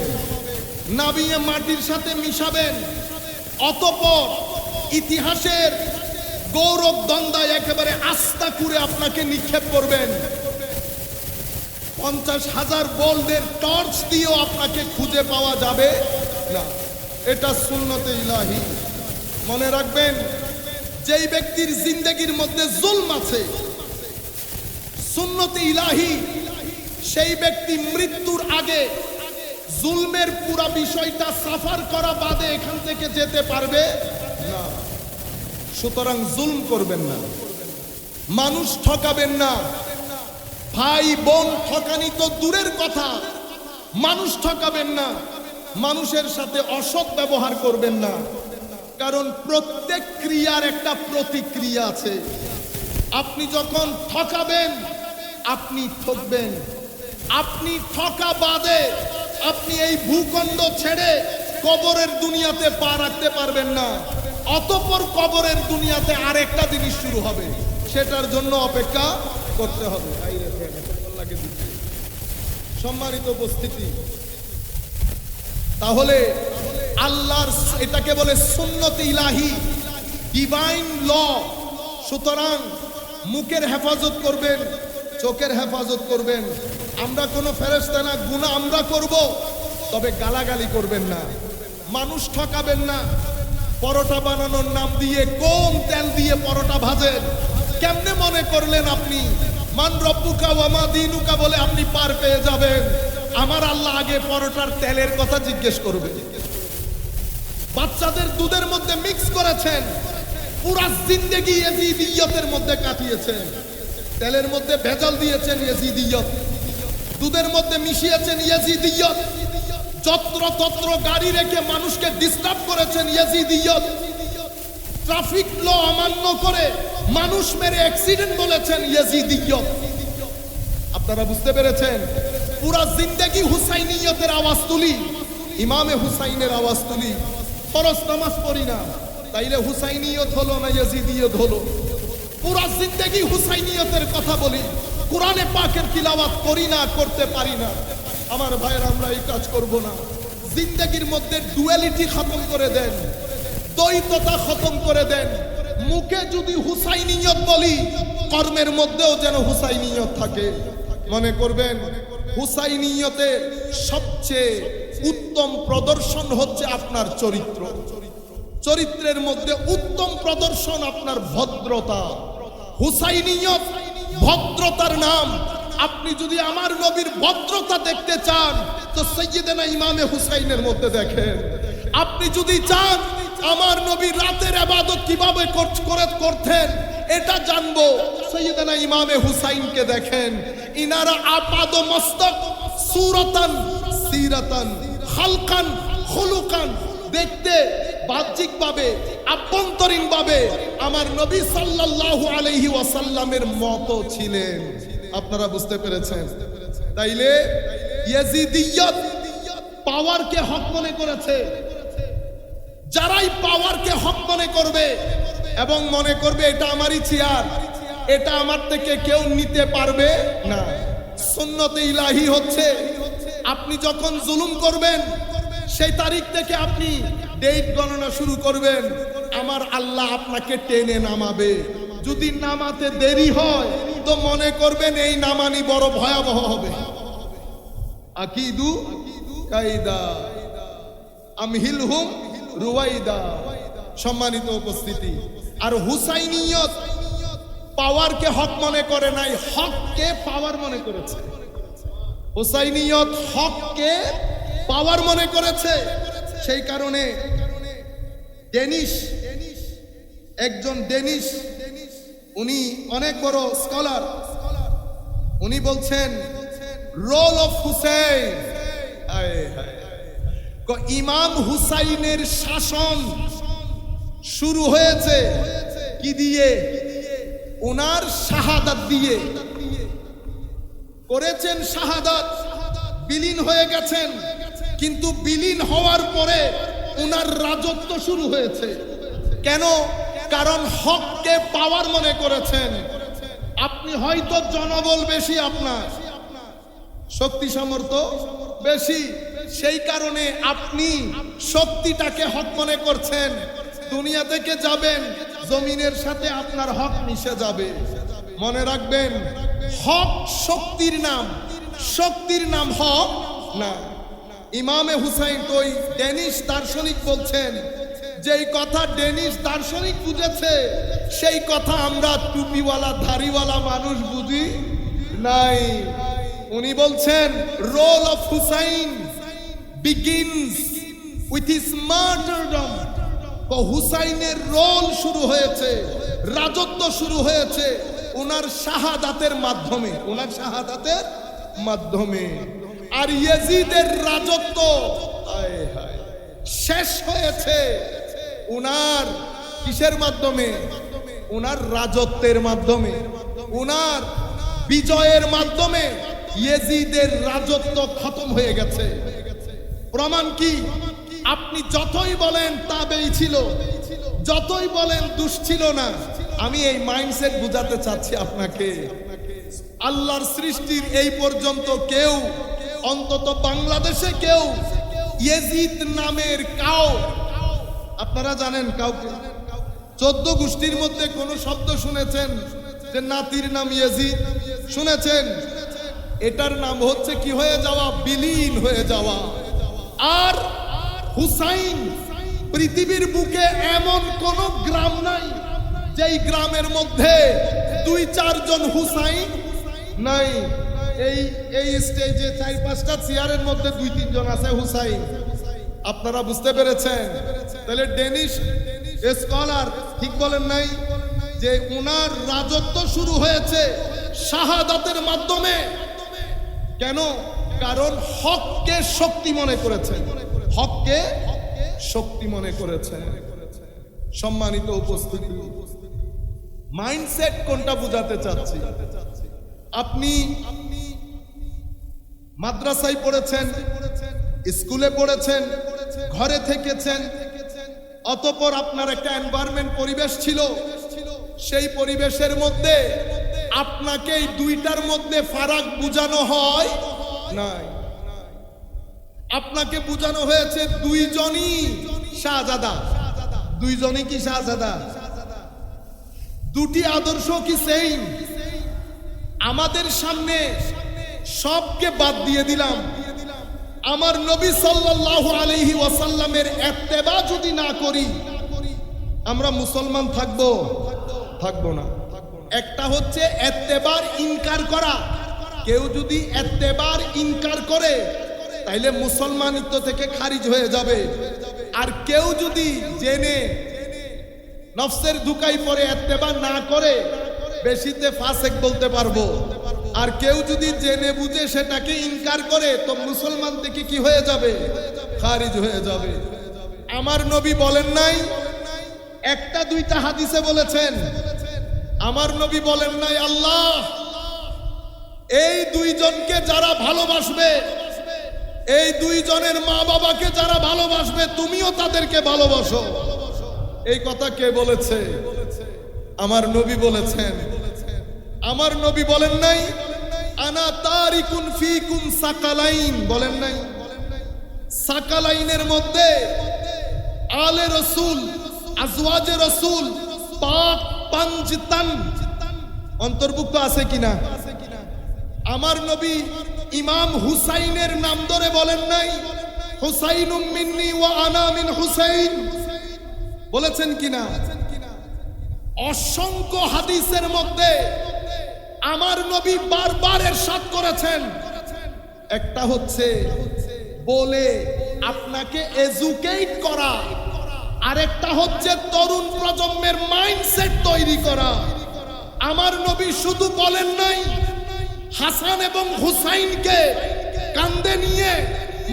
নামিয়ে মাটির সাথে মিশাবেন, অতঃপর ইতিহাসের গৌরব দন্দায় একেবারে আস্থা করে আপনাকে নিক্ষেপ করবেন। 50,000 ভোল্টের টর্চ দিয়েও আপনাকে খুঁজে পাওয়া যাবে না। এটা সুন্নতে ইলাহি। মনে রাখবেন, যেই ব্যক্তির জিন্দেগির মধ্যে জুলম আছে, সুন্নতে ইলাহি, সেই ব্যক্তি মৃত্যুর আগে জুলমের পুরা বিষয়টা সাফার করা বাদে এখান থেকে যেতে পারবে না। সুতরাং জুলম করবেন না, মানুষ ঠকাবেন না। ভাই বোন ঠকানি তো দূরের কথা, মানুষ ঠকাবেন না, মানুষের সাথে অসৎ ব্যবহার করবেন না। কারণ প্রত্যেক ক্রিয়ার একটা প্রতিক্রিয়া আছে। আপনি যখন ঠকাবেন আপনি ঠকবেন। আপনি ঠকা বাদে আপনি এই ভূখণ্ড ছেড়ে কবরের দুনিয়াতে পা রাখতে পারবেন না। অতঃপর কবরের দুনিয়াতে আরেকটা জিনিস শুরু হবে, সেটার জন্য অপেক্ষা করতে হবে। সম্মানিত উপস্থিতি, তাহলে আল্লাহর এটাকে বলে সুন্নত ইলাহি, ডিভাইন ল। সুতরাং মুখের হেফাজত করবেন, চোখের হেফাজত করবেন। আমরা কোনো ফেরেশতা না, গুনাহ আমরা করব, তবে গালাগালি করবেন না, মানুষ ঠকাবেন না। পরোটা বানানোর নাম দিয়ে কোন তেল দিয়ে পরোটা ভাজেন? কেমনে মনে করলেন আপনি মান রব্বুকা ওয়া মা দীনুকা বলে আপনি পার পেয়ে যাবেন? আমার আল্লাহ আগে পরোটার তেলের কথা জিজ্ঞেস করবে। বাচ্চাদের দুধের মধ্যে মিক্স করেছেন, পুরা জিন্দেগি ইয়াজিদিয়তের মধ্যে কাটিয়েছেন। তেলের মধ্যে ভেজাল দিয়েছেন ইয়াজিদিয়ত, দুধের মধ্যে মিশিয়েছেন ইয়াজিদিয়ত, যত্র তত্র গাড়ি রেখে মানুষকে ডিস্টার্ব করেছেন ইয়াজিদিয়ত, ট্রাফিক ল অমান্য করে মানুষ মেরে অ্যাক্সিডেন্ট বলেছেন ইয়াজিদিয়ত। আপনারা বুঝতে পেরেছেন? পুরা জিন্দেগি হুসাইনিয়তের আওয়াজ তুলি, ইমামে হুসাইনের আওয়াজ তুলি। ফরজ নামাজ পড়ি না, তাইলে হুসাইনিয়ত হলো না ইয়াজিদিয়ত হলো? পুরা জিন্দেগি হুসাইনিয়তের কথা বলি, কোরআনে পাকের তিলাওয়াত করি না, করতে পারি না। আমার ভাইয়ের, আমরা এই কাজ করব না। জিন্দেগির মধ্যে ডুয়ালিটি খতম করে দেন, দ্বৈততা খতম করে দেন। মুখে যদি হুসাইনিয়ত বলি, কর্মের মধ্যেও যেন হুসাইনিয়ত থাকে। মনে করবেন, হুসাইনিয়তের সবচেয়ে উত্তম প্রদর্শন হচ্ছে আপনার চরিত্র। চরিত্রের মধ্যে উত্তম প্রদর্শন আপনার ভদ্রতা। হুসাইনিয়ত ভদ্রতার নাম। আপনি যদি আমার নবীর ভদ্রতা দেখতে চান, তো সাইয়্যিদানা ইমামে হুসাইনের মধ্যে দেখেন। আপনি যদি চান আমার নবী রাতের ইবাদত কিভাবে করতেন এটা জানবো, সাইয়্যিদানা ইমামে হুসাইনকে দেখেন। ইনারা আপাদ মস্তক, সুরাতান সিরাতান, খালকান খুলুকান, দেখতে বাহ্যিকভাবে আভ্যন্তরীণভাবে আমার নবী সাল্লাল্লাহু আলাইহি ওয়াসাল্লামের মতো ছিলেন। আপনারা বুঝতে পেরেছেন? তাইলে ইয়াজিদিয়ত পাওয়ারকে হক মনে করেছে। যারাই পাওয়ারকে হক মনে করবে এবং মনে করবে এটা আমারই চেয়ার, এটা আমার থেকে কেউ নিতে পারবে না। সুন্নতে ইলাহি হচ্ছে আপনি যখন জুলুম করবেন সেই তারিখ থেকে আপনি ডেট গণনা শুরু করবেন। আমার আল্লাহ আপনাকে টেনে নামাবে। যদি নামাতে দেরি হয় তো মনে করবেন এই নামানি বড় ভয়াবহ হবে। আকিদু কাইদা আমহিলহুম রুয়াইদা। সম্মানিত উপস্থিতি, আর হুসাইনিয়ত পাওয়ারকে হক মনে করে নাই, হককে পাওয়ার মনে করেছে। হুসাইনিয়ত হককে পাওয়ার মনে করেছে। সেই কারণে একজন ডেনিশ, উনি অনেক বড় স্কলার, উনি বলছেন রোল অফ হুসাইন। ইমাম হুসাইনের শাসন শুরু হয়েছে কি দিয়ে? ওনার শাহাদাত দিয়ে। করেছেন শাহাদাত, বিলীন হয়ে গেছেন, কিন্তু বিলীন হওয়ার পরে ওনার রাজত্ব শুরু হয়েছে। কেন? কারণ হককে পাওয়ার মনে করেছেন। আপনি হয়তো জনবল বেশি, আপনার শক্তি সামর্থ্য বেশি, সেই কারণে আপনি শক্তিটাকে হক মনে করছেন। দুনিয়া থেকে যাবেন, জমিনের সাথে আপনার হক মিশে যাবে। মনে রাখবেন, হক শক্তির নাম, শক্তির নাম হক না। ইমামে হুসাইন তো ওই ডেনিশ দার্শনিক বলছেন, যেই কথা ডেনিশ দার্শনিক বুঝেছে সেই কথা আমরা টুপিওয়ালা দাড়িওয়ালা মানুষ বুঝি নাই। উনি বলছেন role of Hussain begins with his martyrdom। হুসাইনের রোল শুরু হয়েছে, রাজত্ব শুরু হয়েছে ওনার শাহাদাতের মাধ্যমে, ওনার শাহাদাতের মাধ্যমে। আর ইয়াজিদের রাজত্ব শেষ হয়েছে ওনার কিসের মাধ্যমে? ওনার রাজত্বের মাধ্যমে। ওনার বিজয়ের মাধ্যমে ইয়েজিদের রাজত্ব খতম হয়ে গেছে। প্রমাণ কি? আপনি যতই বলেন তাবেই ছিল, যতই বলেন দুষ্ছিল না, আমি এই মাইন্ডসেট বুঝাতে চাচ্ছি আপনাকে। আল্লাহর সৃষ্টির এই পর্যন্ত কেউ, অন্তত বাংলাদেশে কেউ ইয়েজিদ নামের কাউ, আপনারা জানেন কাউকে 14 গোষ্ঠীর মধ্যে কোন শব্দ শুনেছেন যে নাতির নাম ইয়েজিদ? শুনেছেন? এটার নাম হচ্ছে কি হয়ে যাওয়া, বিলীন হয়ে যাওয়া। আর হুসাইন, পৃথিবীর বুকে এমন কোন গ্রাম নাই যেই গ্রামের মধ্যে 2-4 জন হুসাইন নাই। এই স্টেজে 4-5টা চেয়ারের মধ্যে 2-3 জন আছে হুসাইন। আপনারা বুঝতে পেরেছেন? তাহলে ডেনিশ স্কলার ঠিক বলেন নাই যে উনার রাজত্ব শুরু হয়েছে শাহাদাতের মাধ্যমে। কেন? কারণ হককে শক্তি মনে করেছেন, হককে শক্তি মনে করেছেন। সম্মানিত উপস্থিতি, মাইন্ডসেট কোনটা বুঝাতে চাচ্ছি? আপনি মাদ্রাসায় পড়েছেন, স্কুলে পড়েছেন, ঘরে থেকেছেন, অতঃপর আপনার একটা এনভায়রনমেন্ট, পরিবেশ ছিল। সেই পরিবেশের মধ্যে আপনাকে এই দুইটার মধ্যে ফারাক বুঝানো হয় নাই। আপনাকে বুঝানো হয়েছে দুইজনই শাহজাদা। দুইজনই কি শাহজাদা? দুটি আদর্শ কি সেইম? আমাদের সামনে সবকে বাদ দিয়ে দিলাম, আমার নবী সাল্লাল্লাহু আলাইহি ওয়াসাল্লামের ইত্তেবা যদি না করি আমরা মুসলমান থাকবো? থাকবো না। একটা হচ্ছে ইত্তেবার ইনকার করা। কেউ যদি ইত্তেবার ইনকার করে তাইলে মুসলমানিত্ব থেকে খারিজ হয়ে যাবে। আর কেউ যদি জেনে নফসের ধোঁকায় পড়ে ইত্তেবা না করে, বেশিতে ফাসেক বলতে পারবো। আর কেউ যদি জেনে বুঝে সেটাকে ইনকার করে তো মুসলমান থেকে কি হয়ে যাবে? খারিজ হয়ে যাবে। আমার নবী বলেন নাই, একটা দুইটা হাদিসে বলেছেন। আমার নবী বলেন নাই আল্লাহ এই দুইজনকে যারা ভালোবাসবে, এই দুইজনের মা বাবাকে যারা ভালোবাসবে, তুমিও তাদেরকে ভালোবাসো। এই কথা কে বলেছে? আমার নবী বলেছেন। আমার নবী বলেন নাই আনা তারিকুন ফিকুম সাকালাইন, বলেন নাই? সাকালাইনের মধ্যে আলে রসুল, আজওয়াজে রসুল, পাক পাঞ্জতান অন্তর্ভুক্ত আছে কিনা? আমার নবী ইমাম হুসাইনের নাম ধরে বলেন নাই হুসাইনুম মিন্নি ওয়া আনা মিন হুসাইন? বলেছেন কিনা? অসংখ্য হাদিসের মধ্যে আমার নবী বারবার ইরশাদ করেছেন। একটা হচ্ছে বলে আপনাকে এডুকেট করা, আরেকটা হচ্ছে তরুণ প্রজন্মের মাইন্ডসেট তৈরি করা। আমার নবী শুধু বলেন নাই হাসান এবং হুসাইনকে কাঁধে নিয়ে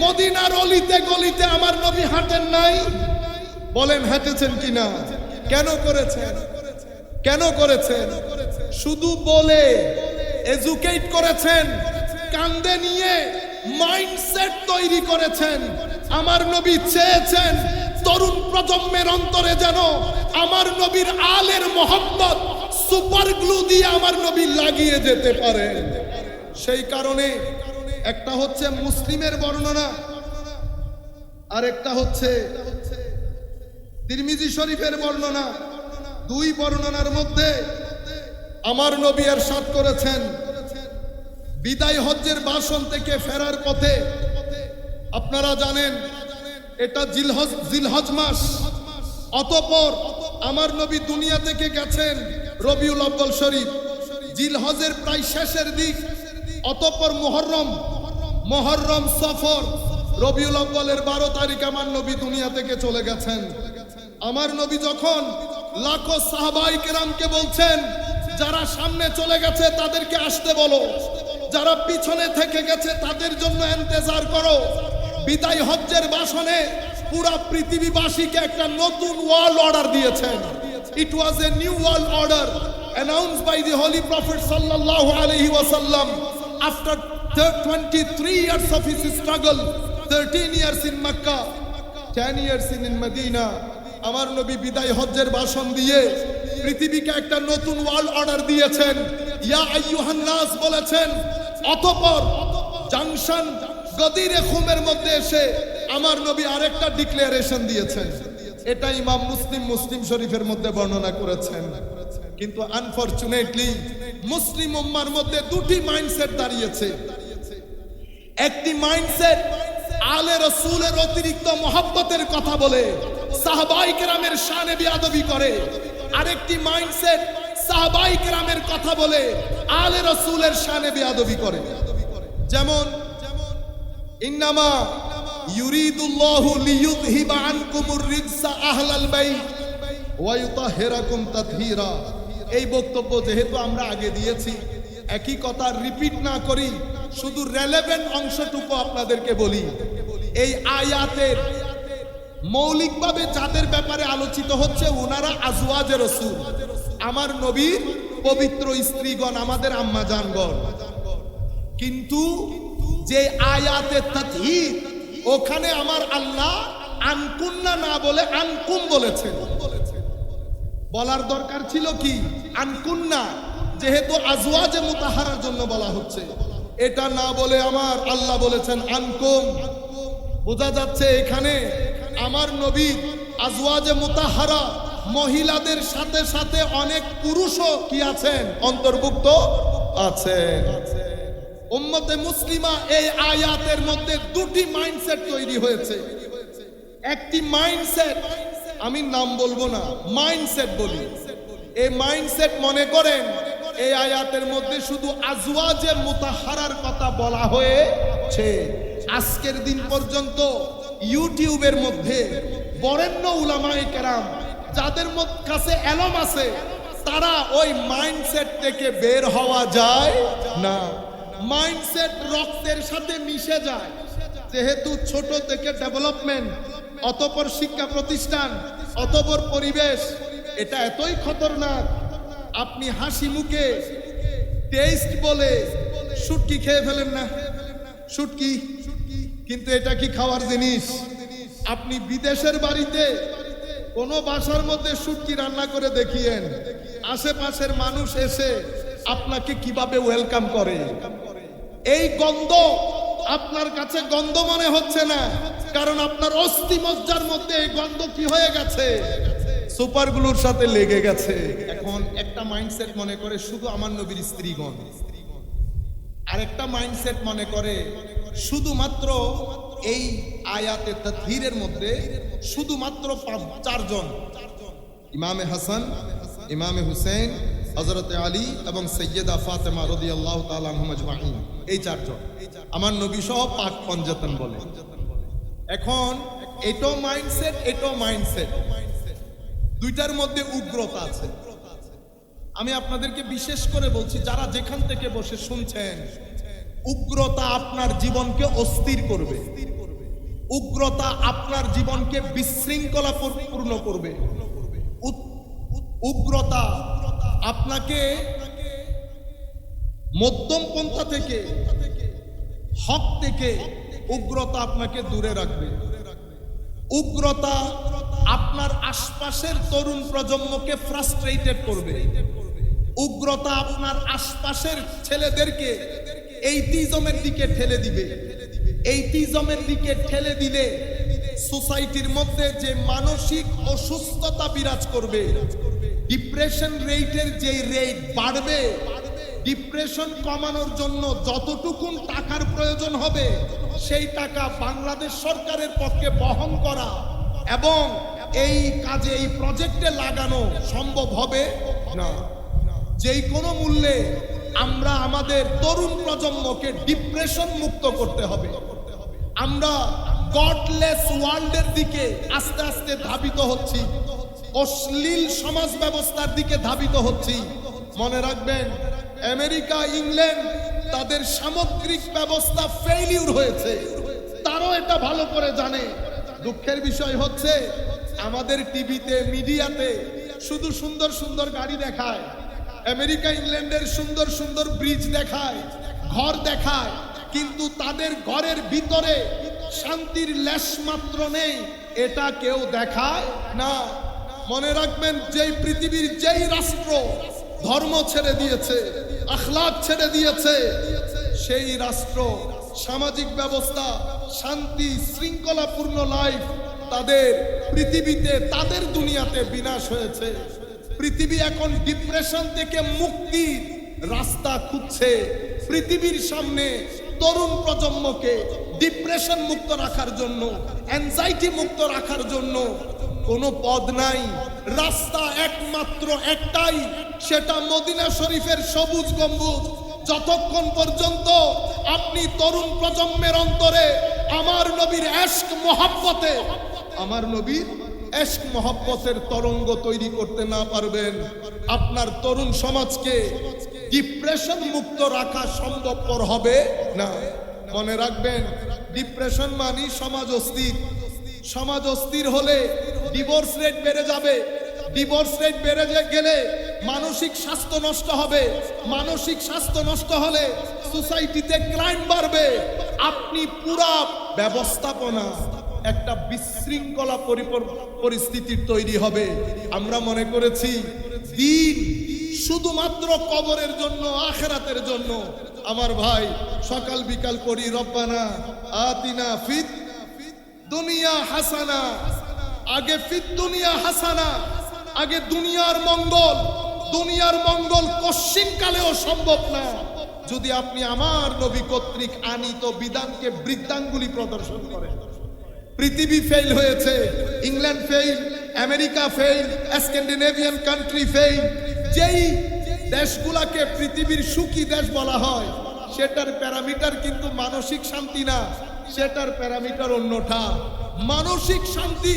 মদিনার অলিতে গলিতে আমার নবী হাঁটেন নাই? বলেন হেঁটেছেন কিনা? কেন করেছেন? কেন করেছেন? শুধু বলে এডুকেট করেছেন, কাঁধে নিয়ে মাইন্ডসেট তৈরি করেছেন। আমার নবী চেয়েছেন তরুণ প্রজন্মের অন্তরে যেন আমার নবীর আলের মোহাম্মত সুপার গ্লু দিয়ে আমার নবী লাগিয়ে যেতে পারে। সেই কারণে একটা হচ্ছে মুসলিমের বর্ণনা, আর একটা হচ্ছে তিরমিজি শরীফের বর্ণনা। দুই বর্ণনার মধ্যে আমার নবী ইরশাদ করেছেন বিদায় হজ্জের ভাষণ থেকে ফেরার পথে, আপনারা জানেন এটা জিলহজ মাস, অতঃপর আমার নবী দুনিয়া থেকে গেছেন রবিউল আউয়াল শরীফ, জিলহজের প্রায় শেষের দিক, অতঃপর মুহররম, সফর, রবিউল আউয়ালের 12 তারিখ আমার নবী দুনিয়া থেকে চলে গেছেন। আমার নবী যখন লাখো সাহাবায়ে কেরামকে বলছেন যারা সামনে চলে গেছে তাদেরকে আসতে বলো, যারা পিছনে থেকে গেছে তাদের জন্য ইন্তজার করো। বিদায় হজ্জের ভাষণে পুরা পৃথিবীবাসীকে একটা নতুন ওয়ার্ল্ড অর্ডার দিয়েছেন। It was a new world order. announced by the Holy Prophet sallallahu alaihi wasallam after 23 years of his struggle, 13 years in Makkah, 10 years in Medina. আমার নবী বিদায় হজ্জের ভাষণ দিয়ে পৃথিবীকে একটা নতুন ওয়ার্ল্ড অর্ডার দিয়েছেন। ইয়া আইয়ুহান নাস বলেছেন। অতঃপর জাংশন গদিরে খুমের মধ্যে এসে আমার নবী আরেকটা ডিক্লারেশন দিয়েছেন। এটা ইমাম মুসলিম শরীফের মধ্যে বর্ণনা করেছেন। কিন্তু আনফরচুনেটলি মুসলিম উম্মার মধ্যে দুটি মাইন্ডসেট দাঁড়িয়েছে। একটি মাইন্ডসেট আলে রাসূলের অতিরিক্ত মহব্বতের কথা বলে সাহাবায়ে কেরামের শানে বিয়াদবি করে। আরেকটি মাইন্ডসেট সাহাবায়ে কেরামের কথা বলে আলে রাসূলের শানে বিয়াদবি করে। যেমন ইন্নামা ইউরিদুল্লাহু লিইয়ুযহিবা আনকুমুর রিজসা আহলাল বাইত ওয়া ইউতাহহিরাকুম তাতহীরা। এই বক্তব্য যেহেতু আমরা আগে দিয়েছি, একই কথা রিপিট না করি, শুধু রেলেভেন্ট অংশটুকু আপনাদেরকে বলি। এই আয়াতের মৌলিকভাবে যাদের ব্যাপারে আলোচিত হচ্ছে ওনারা আজওয়াজে রাসূল, আমার নবীর পবিত্র স্ত্রীগণ, আমাদের আম্মা জানগণ। কিন্তু যে আয়াতে তাতহীর, ওখানে আমার আল্লাহ আনকুন্না না বলে আনকুম বলেছেন। বলার দরকার ছিল কি আনকুন্না, যেহেতু আজওয়াজে মুতাহারার জন্য বলা হচ্ছে। এটা না বলে আমার আল্লাহ বলেছেন আনকুম। বোঝা যাচ্ছে এখানে আমার নবী আজওয়াজে মুতাহারা মহিলাদের সাথে সাথে অনেক পুরুষও কি আছেন, অন্তর্ভুক্ত আছেন। উম্মতে মুসলিমা এই আয়াতের মধ্যে দুটি মাইন্ডসেট তৈরি হয়েছে। একটি মাইন্ডসেট, আমি নাম বলবো না, মাইন্ডসেট বলি। এই মাইন্ডসেট মনে করেন এই আয়াতের মধ্যে শুধু আজওয়াজে মুতাহারার কথা বলা হয়েছে। আজকের দিন পর্যন্ত ইউটিউবের মধ্যে বরেণ্য উলামায়ে কেরাম যাদের কাছে এলম আছে, তারা ওই মাইন্ডসেট থেকে বের হওয়া যায় না। মাইন্ডসেট রক্তের সাথে মিশে যায়। যেহেতু ছোট থেকে ডেভেলপমেন্ট, অতঃপর শিক্ষা প্রতিষ্ঠান, অতঃপর পরিবেশ, এটা এতই খতরনাক। আপনি হাসি মুখে টেস্ট বলে শুটকি খেয়ে ফেলেন না, শুটকি, কিন্তু এটা কি খাওয়ার জিনিস? আপনি বিদেশের বাড়িতে কোনো বাসার মধ্যে শুটকি রান্না করে দেখিয়েন, আশেপাশের মানুষ এসে আপনাকে কিভাবে ওয়েলকাম করে। এই গন্ধ আপনার কাছে গন্ধ মনে হচ্ছে না, কারণ আপনার অস্থি মজ্জার মধ্যে এই গন্ধ কি হয়ে গেছে, সুপারগুলোর সাথে লেগে গেছে। এখন একটা মাইন্ডসেট মনে করে শুধু আমার নবীর স্ত্রীগণ, আরেকটা মাইন্ডসেট মনে করে শুধুমাত্র এই আয়াতে তাতহীরের মধ্যে শুধুমাত্র 4জন, ইমামে হাসান, ইমামে হুসেন, হযরতে আলী এবং সাইয়্যেদা ফাতেমা রাদিয়াল্লাহু তাআলা আনহুম আজমাইন, এই 4জন আমার নবী সহ পাক পঞ্জতন বলে। এখন এটাও মাইন্ডসেট, এটাও মাইন্ডসেট, দুইটার মধ্যে উগ্রতা আছে। আমি আপনাদেরকে বিশেষ করে বলছি, যারা যেখান থেকে বসে শুনছেন, উগ্রতা আপনার জীবনকে অস্থির করবে, উগ্রতা আপনার জীবনকে বিশৃঙ্খলা পূর্ণ করবে, উগ্রতা আপনাকে মধ্যম পন্থা থেকে, হক থেকে উগ্রতা আপনাকে দূরে রাখবে। উগ্রতা আপনার আশপাশের তরুণ প্রজন্মকে ফ্রাস্ট্রেটেড করবে। উগ্রতা আপনার আশপাশের ছেলেদেরকে এইটিজমের দিকে ঠেলে দিবে। এইটিজমের দিকে ঠেলে দিলে সোসাইটির মধ্যে যে মানসিক অসুস্থতা বিরাজ করবে, ডিপ্রেশন রেটের যে রেট বাড়বে, ডিপ্রেশন কমানোর জন্য যতটুকু টাকার প্রয়োজন হবে সেই টাকা বাংলাদেশ সরকারের পক্ষে বহন করা এবং এই কাজে, এই প্রজেক্টে লাগানো সম্ভব হবে না। যেই কোনো মূল্যে আমরা আমাদের তরুণ প্রজন্মকে ডিপ্রেশন মুক্ত করতে হবে। আমরা গডলেস ওয়ার্ল্ডের দিকে আস্তে আস্তে ধাবিত হচ্ছি, অশ্লীল সমাজ ব্যবস্থার দিকে ধাবিত হচ্ছি। মনে রাখবেন, আমেরিকা, ইংল্যান্ড তাদের সামগ্রিক ব্যবস্থা ফেইলিউর হয়েছে, তারাও এটা ভালো করে জানে। দুঃখের বিষয় হচ্ছে আমাদের টিভিতে, মিডিয়াতে শুধু সুন্দর সুন্দর গাড়ি দেখায়, আমেরিকা ইংল্যান্ডের সুন্দর সুন্দর ব্রিজ দেখায়, ঘর দেখায়, কিন্তু তাদের ঘরের ভিতরে শান্তির লেশ মাত্র নেই, এটা কেউ দেখায় না। মনে রাখবেন, যেই পৃথিবীর যেই রাষ্ট্র ধর্ম ছেড়ে দিয়েছে, আখলাক ছেড়ে দিয়েছে, সেই রাষ্ট্র সামাজিক ব্যবস্থা, শান্তি শৃঙ্খলাপূর্ণ লাইফ তাদের পৃথিবীতে, তাদের দুনিয়াতে বিনাশ হয়েছে। পৃথিবী এখন ডিপ্রেশন থেকে মুক্তির রাস্তা খুঁজছে। পৃথিবীর সামনে তরুণ প্রজন্মকে ডিপ্রেশন মুক্ত রাখার জন্য, অ্যাংজাইটি মুক্ত রাখার জন্য কোনো পথ নাই, রাস্তা একমাত্র একটাই, সেটা মদিনা শরীফের সবুজ গম্বুজ। যতক্ষণ পর্যন্ত আপনি তরুণ প্রজন্মের অন্তরে আমার নবীর ইশক মহব্বতে, আমার নবীর ইশক মহব্বতের তরঙ্গ তৈরি করতে না পারবেন, আপনার তরুণ সমাজকে ডিপ্রেশন মুক্ত রাখা সম্ভবপর হবে না। মনে রাখবেন, ডিপ্রেশন মানে সমাজ অস্থির। সমাজ অস্থির হলে ডিভোর্স রেট বেড়ে যাবে। ডিভোর্স রেট বেড়ে গেলে মানসিক স্বাস্থ্য নষ্ট হবে। মানসিক স্বাস্থ্য নষ্ট হলে সোসাইটিতে ক্রাইম বাড়বে। আপনি পুরা ব্যবস্থাপনা একটা বিশৃঙ্খলা পরিস্থিতির তৈরি হবে। আমরা মনে করেছি দিন শুধুমাত্র কবরের জন্য, আখিরাতের জন্য। আমার ভাই, সকাল বিকাল করি রব্বানা আতিনা ফিদ দুনিয়া হাসানা, আগে ফিদ দুনিয়া হাসানা, আগে দুনিয়ার মঙ্গল। দুনিয়ার মঙ্গল কশ্চিন কালেও সম্ভব না যদি আপনি আমার নবী কর্তৃক আনিত বিধানকে বৃদ্ধাঙ্গুলি প্রদর্শন করেন। পৃথিবী ফেল হয়েছে, England fail, America fail, Scandinavian country fail. যেই দেশগুলাকে পৃথিবীর সুখী দেশ বলা হয়, সেটার প্যারামিটার কিন্তু মানসিক শান্তি না, সেটার প্যারামিটার অন্যটা। মানসিক শান্তি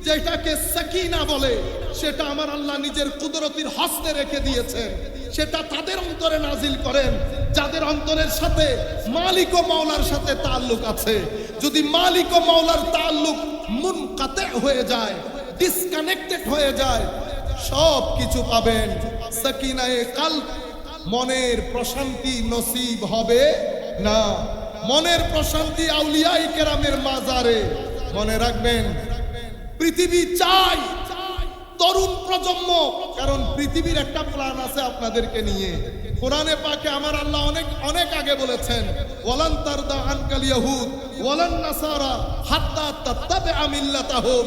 যেটাকে সাকিনা বলে, সেটা আমার আল্লাহ নিজের কুদরতির হস্তে রেখে দিয়েছেন। সেটা তাদের অন্তরে নাজিল করেন যাদের অন্তরের সাথে মালিক ও মাওলার সাথে তাল্লুক আছে। যদি মালিক ও মাওলার তাল্লুক মুনকাতে হয়ে যায়, ডিসকানেক্টেড হয়ে যায়, সব কিছু পাবেন। সাকিনায়ে কালব, মনের প্রশান্তি নসিব হবে না। মনের প্রশান্তি আউলিয়ায়ে কেরামের মাজারে। মনে রাখবেন, পৃথিবী চাই তরুণ প্রজন্ম, কারণ পৃথিবীর একটা প্ল্যান আছে আপনাদেরকে নিয়ে। কোরআনে পাকে আমার আল্লাহ অনেক অনেক আগে বলেছেন, ওয়ালান তারদা আনকাল ইয়াহুদ ওয়ালান নাসারা হাত্তা তাত্তাবিআ মিল্লাতাহুম।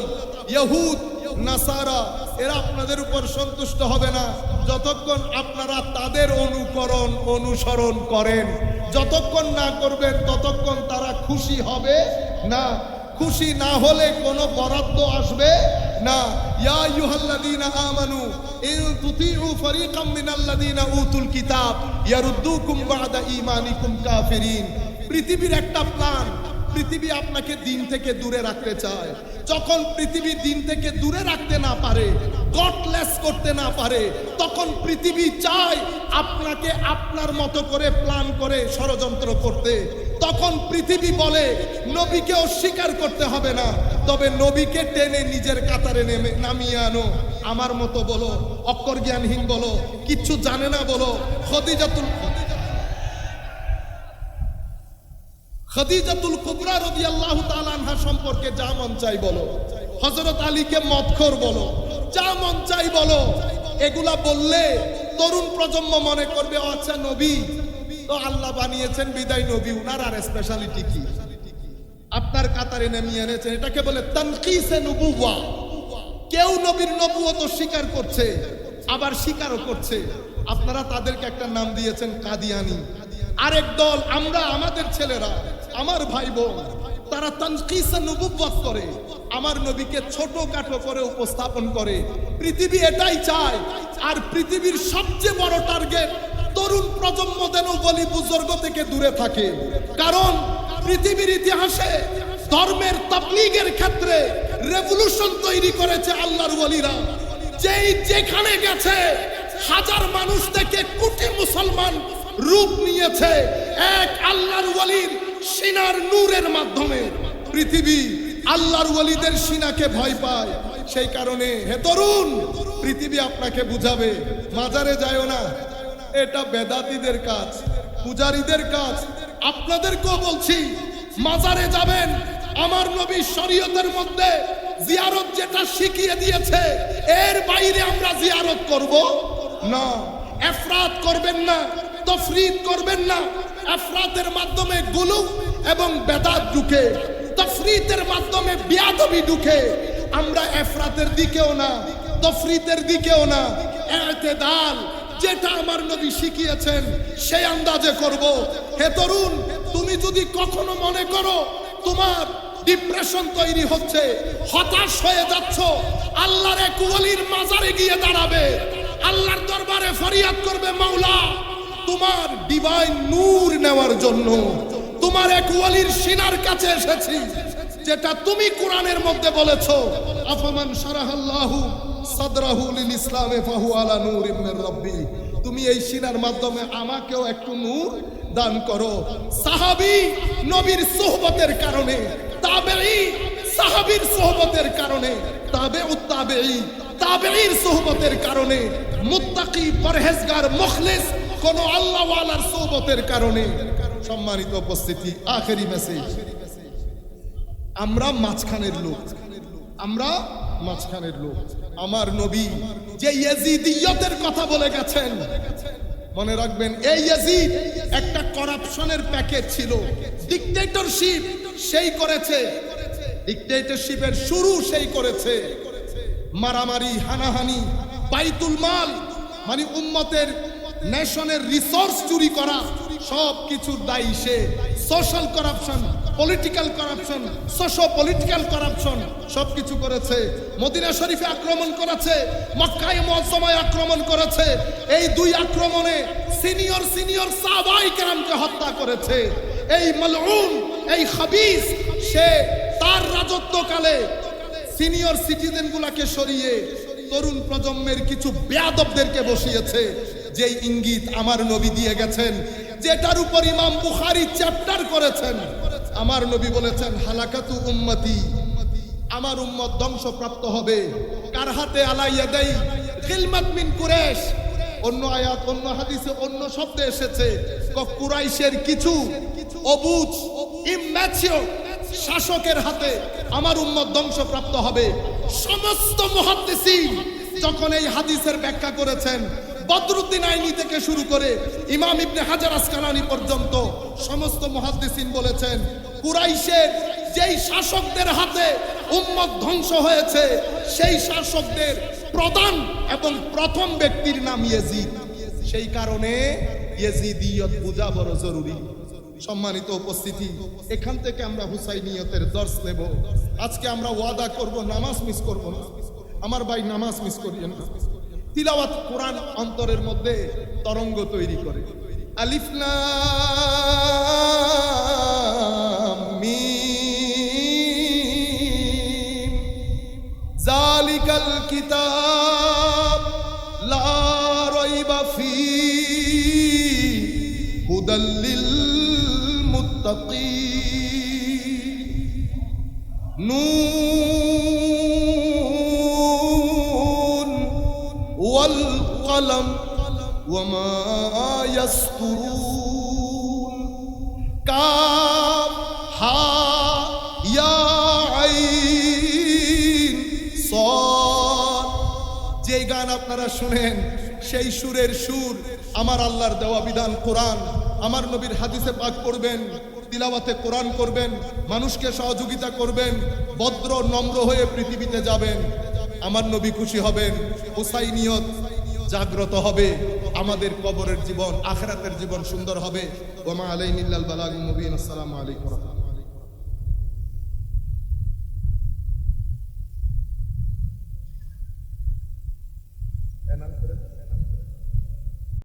ইহুদ নাসারা এরা আপনাদের উপর সন্তুষ্ট হবে না যতক্ষণ আপনারা তাদের অনুসরণ করেন। যতক্ষণ না করবেন ততক্ষণ তারা খুশি হবে না। খুশি না হলে কোনো বরাদ্দ আসবে না। ইয়া আইয়ুহাল্লাযীনা আমানু ইন তুতিউ ফারীকাম মিনাল্লাযীনা উতুল কিতাব ইয়ারুদ্দুকুম বা'দা ঈমানিকুম কাফিরিন। পৃথিবীর একটা প্ল্যান, পৃথিবী আপনাকে দিন থেকে দূরে রাখতে চায়। যখন পৃথিবী দিন থেকে দূরে রাখতে না পারে, গডলেস করতে না পারে, তখন পৃথিবী চায় আপনাকে আপনার মতো করে প্ল্যান করে ষড়যন্ত্র করতে। তখন পৃথিবী বলে নবীকে অস্বীকার করতে হবে না, তবে নবীকে টেনে নিজের কাতারে নামিয়ে আনো। আমার মতো বলো, অক্ষর জ্ঞানহীন বলো, কিচ্ছু জানে না বলো, খাদিজাতুল কুবরা রাদিয়াল্লাহু তাআলা আনহা সম্পর্কে যা মন চাই বলো, হযরত আলীকে মদখোর বলো, যা মন চাই বলো। এগুলা বললে তরুণ প্রজন্ম মনে করবে, আচ্ছা নবী তো আল্লাহ বানিয়েছেন বিদায় নবী, উনার আর স্পেশালিটি কি? আপনার কাতারে নামিয়ে এনেছেন। এটাকে বলে তানকিসে নবুওয়া। কেউ নবীর নবুয়ত স্বীকার করছে, আবার স্বীকারও করছে। আপনারা তাদেরকে একটা নাম দিয়েছেন কাদিয়ানি। আরেক দল, আমরা আমাদের ছেলেরা, আমার ভাই বোন, তারা তানকিসে নবুওয়াত করে, আমার নবীকে ছোটখাটো করে উপস্থাপন করে। পৃথিবী এটাই চায়। আর পৃথিবীর সবচেয়ে বড় টার্গেট তরুণ প্রজন্ম যেন বলি বুজুর্গ থেকে দূরে থাকে। কারণ পৃথিবীর ইতিহাসে ধর্মের তাবলীগের ক্ষেত্রে রেভলিউশন তৈরি করেছে আল্লাহর ওলিরা। যেই যেখানে গেছে হাজার মানুষ থেকে কোটি মুসলমান রূপ নিয়েছে এক আল্লাহর ওলির সিনার নূরের মাধ্যমে। পৃথিবী আল্লাহর ওলিদের সিনাকে ভয় পায়। সেই কারণে হে তরুণ, পৃথিবী আপনাকে বুঝাবে মাজারে যায়ও না, এটা বেদাতীদের কাজ, পূজারীদের কাজ। আপনাদেরকেও বলছি মাজারে যাবেন, আমার নবী শরীয়তের মধ্যে জিয়ারত যেটা শিখিয়ে দিয়েছে এর বাইরে আমরা জিয়ারত করব না। ইফরাত করবেন না, তাফরীদ করবেন না। ইফরাতের মাধ্যমে গুলু এবং বেদাত ঢুকে, তাফরীদের মাধ্যমে বিয়াদবি ঢুকে। আমরা ইফরাতের দিকেও না, তাফরীদের দিকেও না, ইতিদাল যেটা আমার নবী শিখিয়েছেন সেই আন্দাজে করব। হে তরুণ, তুমি যদি কখনো মনে করো তোমার ডিপ্রেশন তৈরি হচ্ছে, হতাশ হয়ে যাচ্ছ, আল্লাহর এক ওলির মাজারে গিয়ে দাঁড়াবে, আল্লাহর দরবারে ফরিয়াদ করবে, মাওলা তোমার ডিভাইন নূর নেওয়ার জন্য তোমার এক ওলির সিনার কাছে এসেছি, যেটা তুমি কোরআনের মধ্যে বলেছো, আফামান শারাহাল্লাহু সাদরাহু লিল ইসলামে ফাহু আলা নূরিম মির রাব্বি। তুমি এই সিনার মাধ্যমে আমাকেও একটু নূর দান করো। সাহাবী নবীর সোহবতের কারণে, তাবেঈ সাহাবীর সোহবতের কারণে, তাবেউত তাবেঈ তাবেঈর সোহবতের কারণে, মুত্তাকি পরহেজগার মুখলিস কোন আল্লাহ ওয়ালার সোহবতের কারণে। সম্মানিত উপস্থিতি, আখেরি মেসেজ, আমরা মাঝখানের লোক, আমরা মাঝখানের লোক। আমার নবী যে ইয়াজিদিয়তের কথা বলে গেছেন, মনে রাখবেন এই ইয়াজিদ একটা করাপশনের প্যাকেজ ছিল, ডিক্টেটরশিপ সেই করেছে, ডিক্টেটরশিপের শুরু সেই করেছে, মারামারি হানাহানি, বাইতুল মাল মানে উম্মতের নেশনের রিসোর্স চুরি করা, সব কিছুর দায়ী সে। Social corruption, political corruption, socio political corruption সবকিছু করেছে। মদিনা শরীফে আক্রমণ করেছে, মক্কায়ে মুআজ্জমায় আক্রমণ করেছে। এই দুই আক্রমণে সিনিয়র সাহাবায়ে কেরামকে হত্যা করেছে। এই মালউন, এই খাবিস, সে তার রাজত্বকালে সিনিয়র সিটিজেন গুলাকে সরিয়ে তরুণ প্রজন্মের কিছু বেয়াদবদেরকে বসিয়েছে। যেই ইঙ্গিত আমার নবী দিয়ে গেছেন, যেটার উপর ইমাম বুখারী চ্যাপ্টার করেছেন, আমার নবী বলেছেন হালাকাতু উম্মতি, আমার উম্মত ধ্বংসপ্রাপ্ত হবে। কার হাতে? আলা ইয়াদাই খিলমাত মিন কুরাইশ। অন্য আয়াত, অন্য হাদিসে অন্য শব্দে এসেছে কুরাইশের কিছু অবুঝ ইম্যাচিওর শাসকের হাতে আমার উম্মত ধ্বংসপ্রাপ্ত হবে। সমস্ত মুহাদ্দিসিন যখন এই হাদিসের ব্যাখ্যা করেছেন, বদরুদ্দিন আইনি থেকে শুরু করে ইমাম ইবনে হাজার আসকালানি পর্যন্ত সমস্ত মুহাদ্দিসিন বলেছেন কুরাইশের যেই শাসকদের হাতে উম্মত ধ্বংস হয়েছে সেই শাসকদের প্রধান এবং প্রথম ব্যক্তির নাম ইয়াজিদ। সেই কারণে ইয়াজিদিয়ত বোঝা বড় জরুরি। সম্মানিত উপস্থিতি, এখান থেকে আমরা হুসাইনিয়তের দর্শ নেব। আজকে আমরা ওয়াদা করব নামাজ মিস করব না। আমার ভাই, নামাজ মিস করিয়েন না। তিলাওয়াত কোরআন অন্তরের মধ্যে তরঙ্গ তৈরি করে। আলিফ লাম মিম যালিকাল কিতাব লা রাইবা ফীহি হুদাল লিল মুত্তাকিন। নুন ওয়াল কলম ওয়ামা ইয়াসতুরুন। কাফ হা ইয়া আইন সাদ। যে গান আপনারা শুনেন সেই সুরের সুর আমার আল্লাহর দেওয়া বিধান কোরআন। আমার নবীর হাদিসে পাক পড়বেন, তিলাওয়াতে কোরআন করবেন, মানুষকে সহযোগিতা করবেন, ভদ্র নম্র হয়ে পৃথিবীতে যাবেন। আমার নবী খুশি হবেন, হুসাইনিয়ত জাগ্রত হবে, আমাদের কবরের জীবন, আখিরাতের জীবন সুন্দর হবে। ওয়া মা আলাইনা ইল্লাল বালাগুল মুবিন। আসসালামু আলাইকুম।